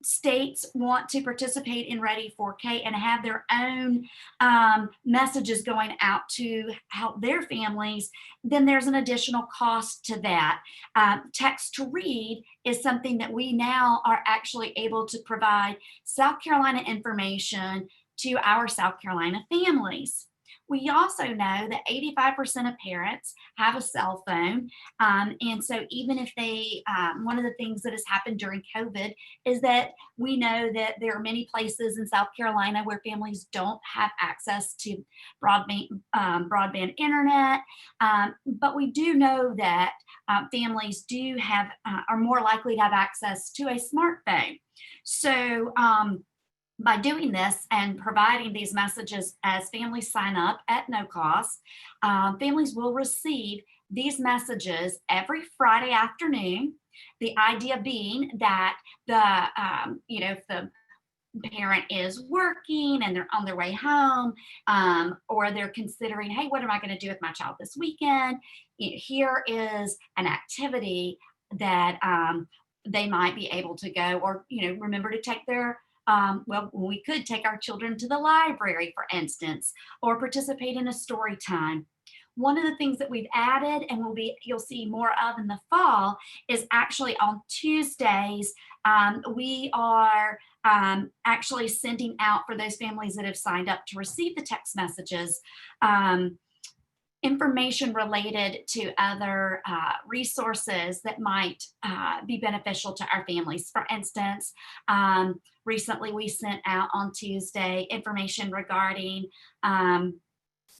states want to participate in Ready 4K and have their own messages going out to help their families, then there's an additional cost to that. Text to Read is something that we now are actually able to provide South Carolina information to our South Carolina families. We also know that 85% of parents have a cell phone. And so even if they, one of the things that has happened during COVID is that we know that there are many places in South Carolina where families don't have access to broadband internet. But we do know that families do have, are more likely to have access to a smartphone. So, by doing this and providing these messages as families sign up at no cost, families will receive these messages every Friday afternoon. The idea being that if the parent is working and they're on their way home, or they're considering, hey, what am I going to do with my child this weekend? Here is an activity that they might be able to go, or remember to take their well, we could take our children to the library, for instance, or participate in a story time. One of the things that we've added and you'll see more of in the fall is actually on Tuesdays, we are actually sending out for those families that have signed up to receive the text messages, information related to other resources that might be beneficial to our families. For instance, recently we sent out on Tuesday information regarding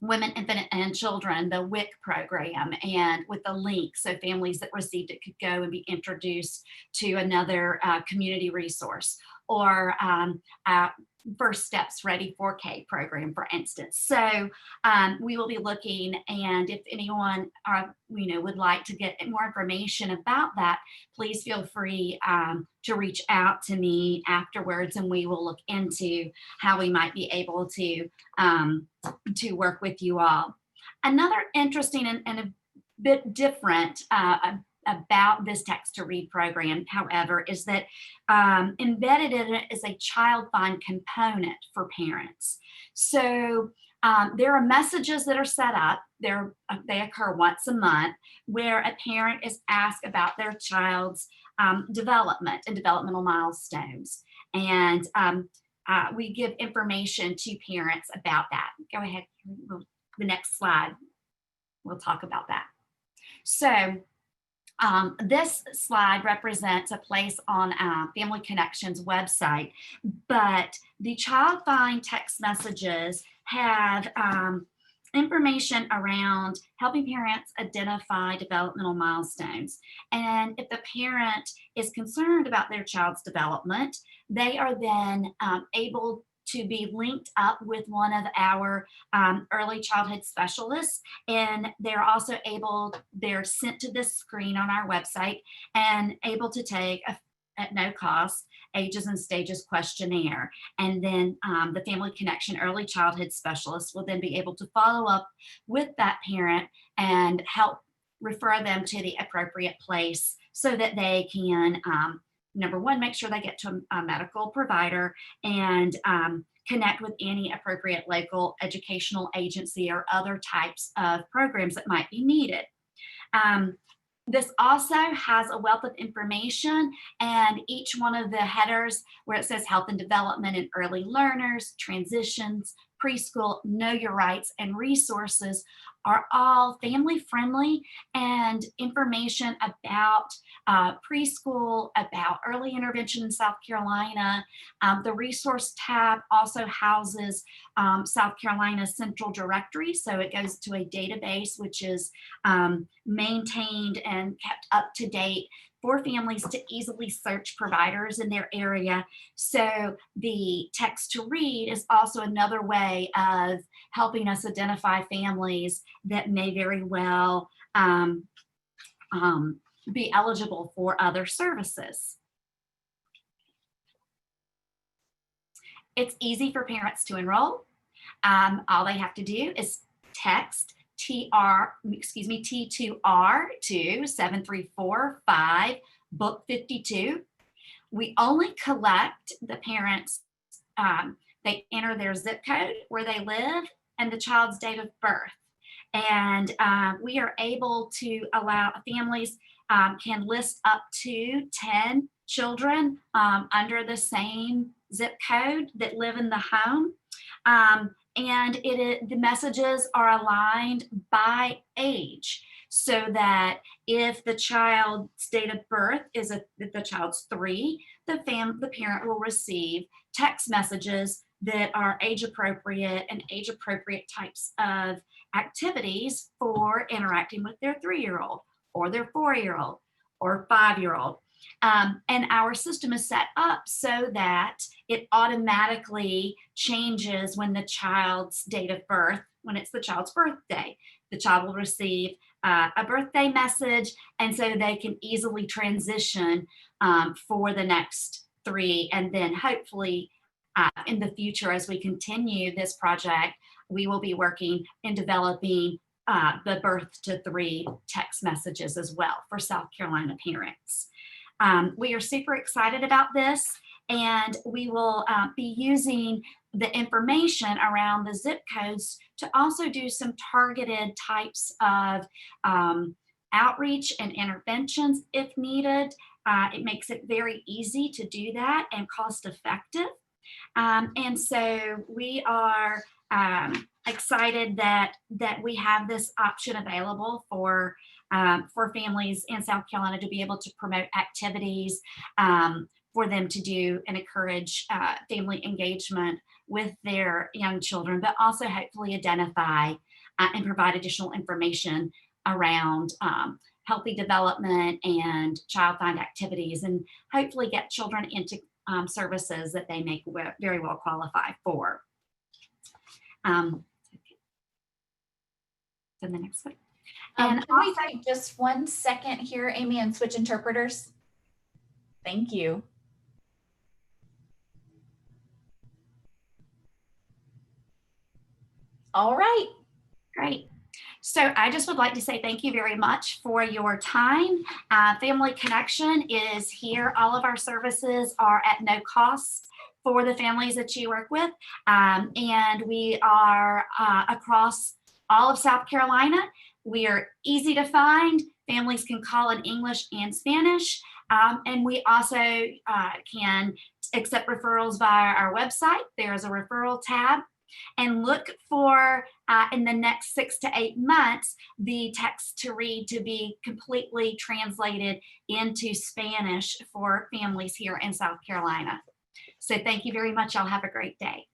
Women, Infant, and Children, the WIC program, and with the link so families that received it could go and be introduced to another community resource, or First Steps Ready 4K program, for instance. So we will be looking, and if anyone would like to get more information about that, please feel free to reach out to me afterwards, and we will look into how we might be able to work with you all. Another interesting and a bit different about this text to read program, however, is that embedded in it is a child find component for parents. So there are messages that are set up. They occur once a month where a parent is asked about their child's development and developmental milestones. And we give information to parents about that. Go ahead, the next slide. We'll talk about that. So this slide represents a place on Family Connections website, but the Child Find text messages have information around helping parents identify developmental milestones. And if the parent is concerned about their child's development, they are then able to be linked up with one of our early childhood specialists. And they're also they're sent to this screen on our website and able to take at no cost ages and stages questionnaire. And then the Family Connection early childhood specialist will then be able to follow up with that parent and help refer them to the appropriate place so that they can number one, make sure they get to a medical provider and connect with any appropriate local educational agency or other types of programs that might be needed. This also has a wealth of information, and each one of the headers where it says health and development and early learners, transitions, preschool, know your rights, and resources are all family friendly, and information about preschool, about early intervention in South Carolina. The resource tab also houses South Carolina's central directory. So it goes to a database which is maintained and kept up to date for families to easily search providers in their area. So the text to read is also another way of helping us identify families that may very well be eligible for other services. It's easy for parents to enroll. All they have to do is text T2R to 7345 book 52. We only collect the parents, they enter their zip code where they live and the child's date of birth. And we are able to allow families can list up to 10 children under the same zip code that live in the home. And the messages are aligned by age, so that if the child's date of birth is if the child's 3, the parent will receive text messages that are age appropriate and age appropriate types of activities for interacting with their 3-year-old or their 4-year-old or 5-year-old. And our system is set up so that it automatically changes when the child's date of birth, when it's the child's birthday. The child will receive a birthday message, and so they can easily transition for the next 3. And then hopefully in the future, as we continue this project, we will be working in developing the birth to 3 text messages as well for South Carolina parents. We are super excited about this, And we will be using the information around the zip codes to also do some targeted types of outreach and interventions if needed. It makes it very easy to do that and cost effective. And so we are excited that we have this option available for families in South Carolina to be able to promote activities for them to do and encourage family engagement with their young children, but also hopefully identify and provide additional information around healthy development and child-find activities, and hopefully get children into services that they may very well qualify for. So the next one. And can we take just 1 second here, Amy, and switch interpreters? Thank you. All right. Great. So I just would like to say thank you very much for your time. Family Connection is here. All of our services are at no cost for the families that you work with. And we are across all of South Carolina. We are easy to find. Families can call in English and Spanish. And we also can accept referrals via our website. There's a referral tab. And look for, in the next 6 to 8 months, the text to read to be completely translated into Spanish for families here in South Carolina. So thank you very much. Y'all have a great day.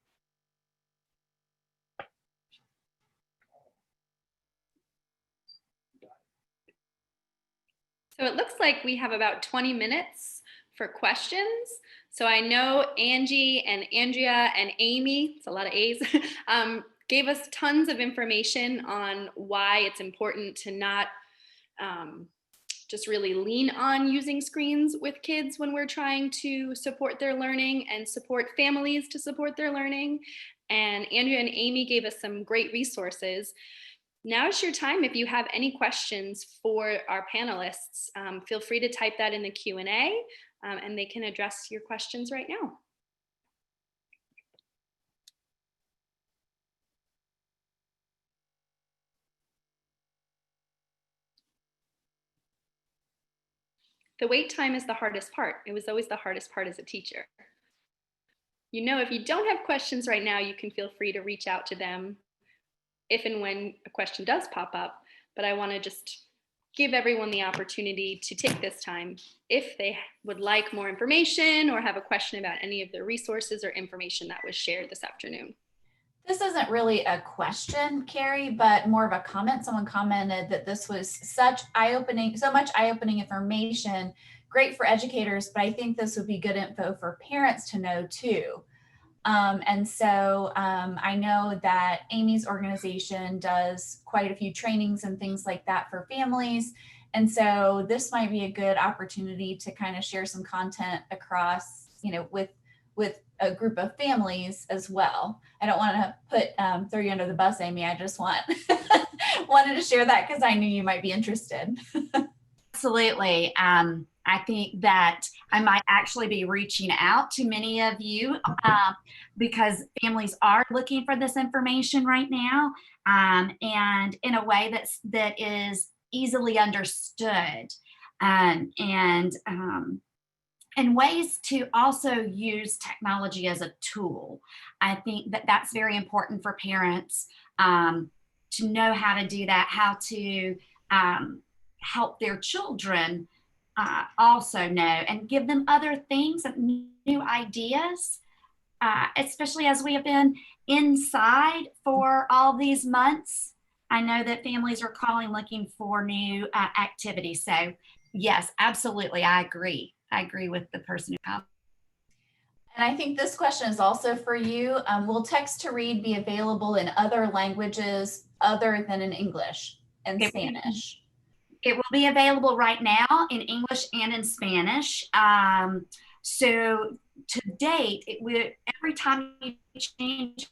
So it looks like we have about 20 minutes for questions. So I know Angie and Andrea and Amy, it's a lot of A's, gave us tons of information on why it's important to not just really lean on using screens with kids when we're trying to support their learning and support families to support their learning. And Andrea and Amy gave us some great resources. Now is your time. If you have any questions for our panelists, feel free to type that in the Q&A. And they can address your questions right now. The wait time is the hardest part. It was always the hardest part as a teacher. You know, if you don't have questions right now, you can feel free to reach out to them if and when a question does pop up. But I want to just give everyone the opportunity to take this time if they would like more information or have a question about any of the resources or information that was shared this afternoon. This isn't really a question, Carrie, but more of a comment. Someone commented that this was such so much eye-opening information, great for educators, but I think this would be good info for parents to know too. And so I know that Amy's organization does quite a few trainings and things like that for families. And so this might be a good opportunity to kind of share some content across, you know, with a group of families as well. I don't want to throw you under the bus, Amy. I just wanted to share that because I knew you might be interested. Absolutely. I think that I might actually be reaching out to many of you because families are looking for this information right now, and in a way that is easily understood, and ways to also use technology as a tool. I think that that's very important for parents to know how to do that, how to help their children also know and give them other things, new ideas, especially as we have been inside for all these months. I know that families are calling looking for new activities. So yes, absolutely, I agree. I agree with the person who commented. And I think this question is also for you. Will text to read be available in other languages other than in English and Spanish? It will be available right now in English and in Spanish. So to date, every time you change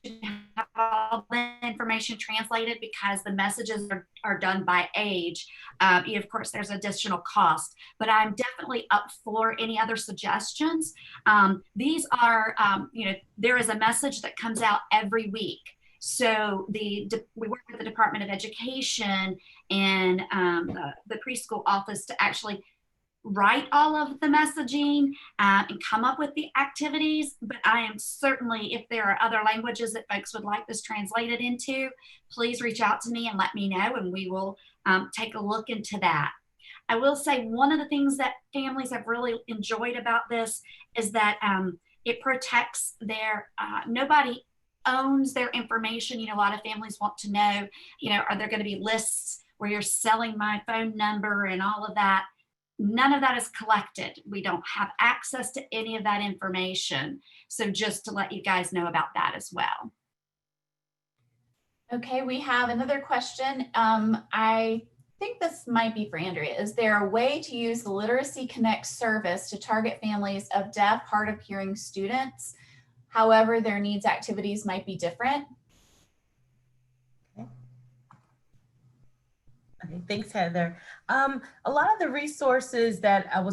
have all the information translated because the messages are done by age. Of course, there's additional cost, but I'm definitely up for any other suggestions. These are, there is a message that comes out every week. So we work with the Department of Education and the preschool office to actually write all of the messaging and come up with the activities. But I am certainly, if there are other languages that folks would like this translated into, please reach out to me and let me know, and we will take a look into that. I will say one of the things that families have really enjoyed about this is that it protects their, nobody owns their information. A lot of families want to know, are there going to be lists where you're selling my phone number and all of that? None of that is collected. We don't have access to any of that information. So just to let you guys know about that as well. Okay, we have another question. I think this might be for Andrea. Is there a way to use the Literacy Connect service to target families of deaf, hard of hearing students? However, their needs activities might be different. Okay, thanks, Heather. A lot of the resources that I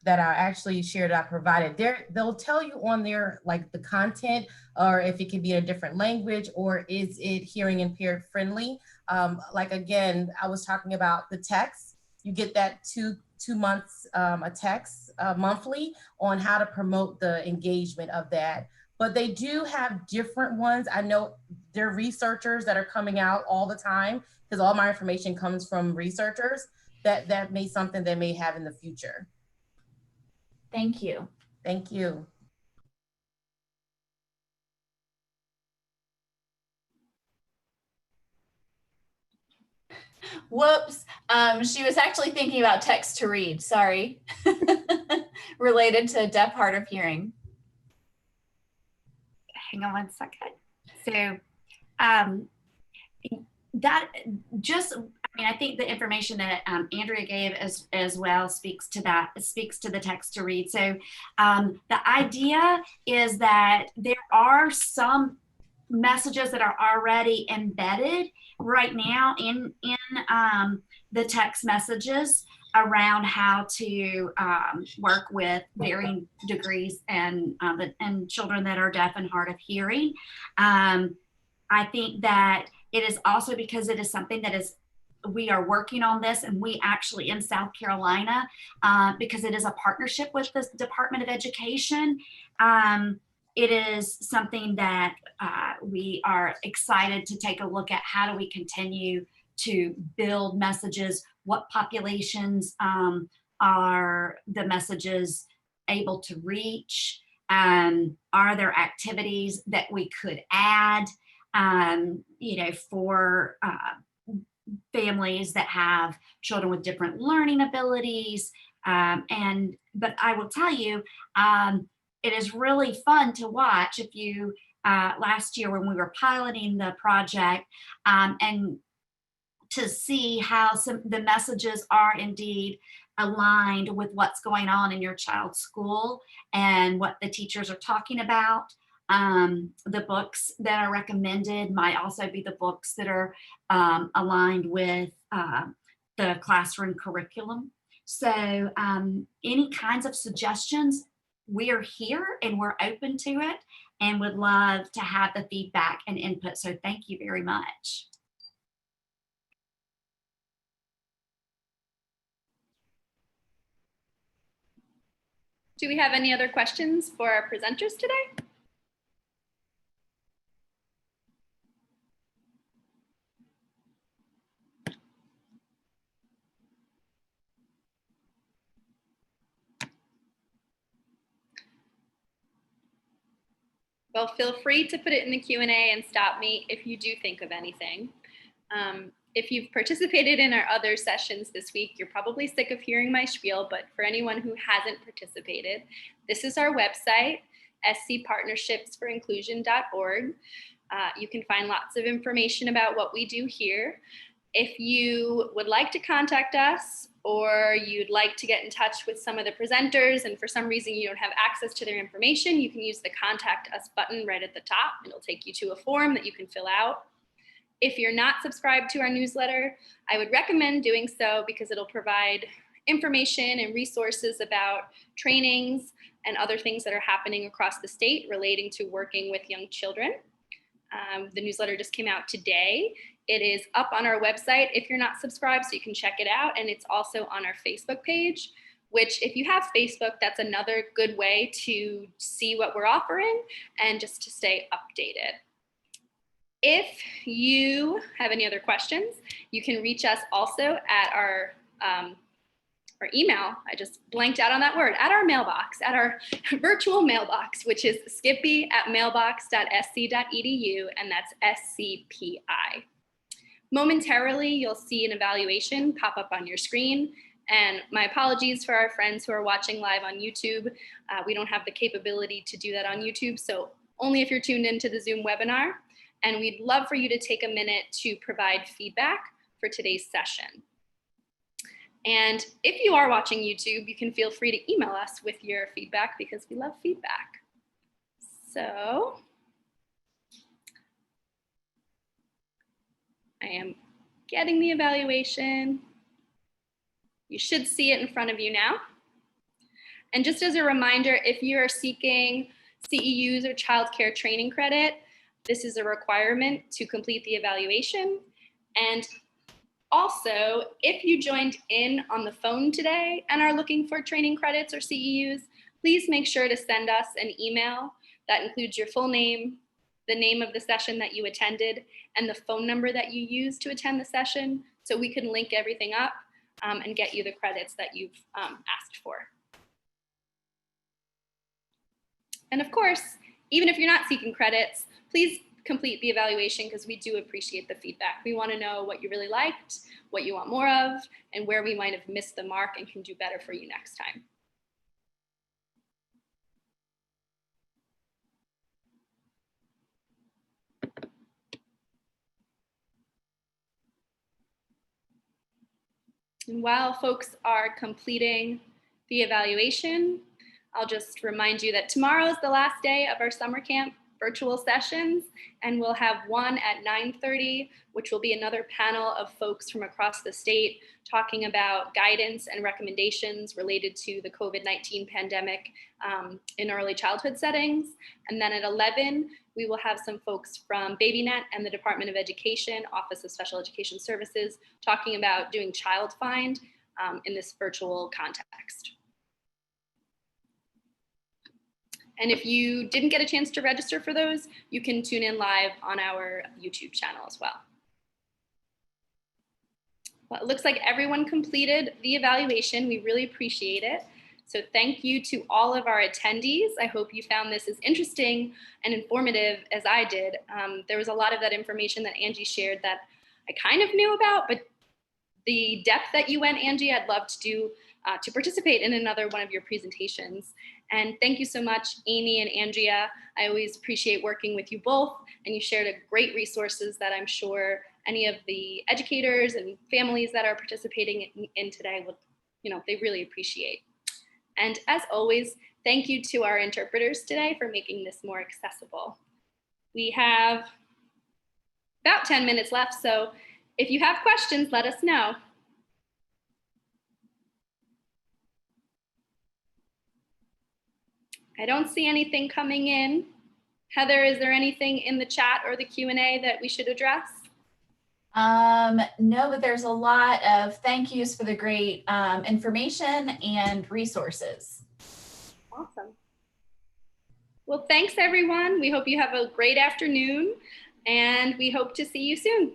actually shared, I provided, they'll tell you on there like the content, or if it can be in a different language, or is it hearing impaired friendly. Like again, I was talking about the text. You get that two months a text monthly on how to promote the engagement of that. But they do have different ones. I know there are researchers that are coming out all the time, because all my information comes from researchers that may something they may have in the future. Thank you. Thank you. Whoops. She was actually thinking about text to read, sorry. Related to deaf, hard of hearing. Hang on one second. So that just, I think the information that Andrea gave as well speaks to that. It speaks to the text to read. So the idea is that there are some messages that are already embedded right now in the text messages around how to work with varying degrees and children that are deaf and hard of hearing. I think that it is also because it is something that we are working on this, and we actually in South Carolina, because it is a partnership with the Department of Education, it is something that we are excited to take a look at. How do we continue to build messages? What populations are the messages able to reach? Are there activities that we could add, for families that have children with different learning abilities? But I will tell you, it is really fun to watch. If you, last year when we were piloting the project, and to see how the messages are indeed aligned with what's going on in your child's school and what the teachers are talking about. The books that are recommended might also be the books that are aligned with the classroom curriculum. So any kinds of suggestions, we are here and we're open to it and would love to have the feedback and input. So thank you very much. Do we have any other questions for our presenters today? Well, feel free to put it in the Q&A and stop me if you do think of anything. If you've participated in our other sessions this week, you're probably sick of hearing my spiel, but for anyone who hasn't participated, this is our website, scpartnershipsforinclusion.org. You can find lots of information about what we do here. If you would like to contact us or you'd like to get in touch with some of the presenters and for some reason you don't have access to their information, you can use the Contact Us button right at the top. It'll take you to a form that you can fill out. If you're not subscribed to our newsletter, I would recommend doing so because it'll provide information and resources about trainings and other things that are happening across the state relating to working with young children. The newsletter just came out today. It is up on our website if you're not subscribed, so you can check it out. And it's also on our Facebook page, which if you have Facebook, that's another good way to see what we're offering and just to stay updated. If you have any other questions, you can reach us also at our email. I just blanked out on that word, at our mailbox, at our virtual mailbox, which is skippy@mailbox.sc.edu, and that's SCPI. Momentarily, you'll see an evaluation pop up on your screen. And my apologies for our friends who are watching live on YouTube. We don't have the capability to do that on YouTube, so only if you're tuned into the Zoom webinar. And we'd love for you to take a minute to provide feedback for today's session. And if you are watching YouTube, you can feel free to email us with your feedback because we love feedback. So I am getting the evaluation. You should see it in front of you now. And just as a reminder, if you are seeking CEUs or childcare training credit, this is a requirement to complete the evaluation. And also, if you joined in on the phone today and are looking for training credits or CEUs, please make sure to send us an email that includes your full name, the name of the session that you attended, and the phone number that you used to attend the session, so we can link everything up and get you the credits that you've asked for. And of course, even if you're not seeking credits, please complete the evaluation because we do appreciate the feedback. We want to know what you really liked, what you want more of, and where we might have missed the mark and can do better for you next time. And while folks are completing the evaluation, I'll just remind you that tomorrow is the last day of our summer camp virtual sessions, and we'll have one at 9:30, which will be another panel of folks from across the state talking about guidance and recommendations related to the COVID-19 pandemic in early childhood settings. And then at 11, we will have some folks from BabyNet and the Department of Education, Office of Special Education Services, talking about doing child find in this virtual context. And if you didn't get a chance to register for those, you can tune in live on our YouTube channel as well. Well, it looks like everyone completed the evaluation. We really appreciate it. So thank you to all of our attendees. I hope you found this as interesting and informative as I did. There was a lot of that information that Angie shared that I kind of knew about, but the depth that you went, Angie, I'd love to participate in another one of your presentations. And thank you so much, Amy and Andrea. I always appreciate working with you both, and you shared great resources that I'm sure any of the educators and families that are participating in today would, they really appreciate. And as always, thank you to our interpreters today for making this more accessible. We have about 10 minutes left, so if you have questions, let us know. I don't see anything coming in. Heather, is there anything in the chat or the Q&A that we should address? No, but there's a lot of thank yous for the great information and resources. Awesome. Well, thanks everyone. We hope you have a great afternoon and we hope to see you soon.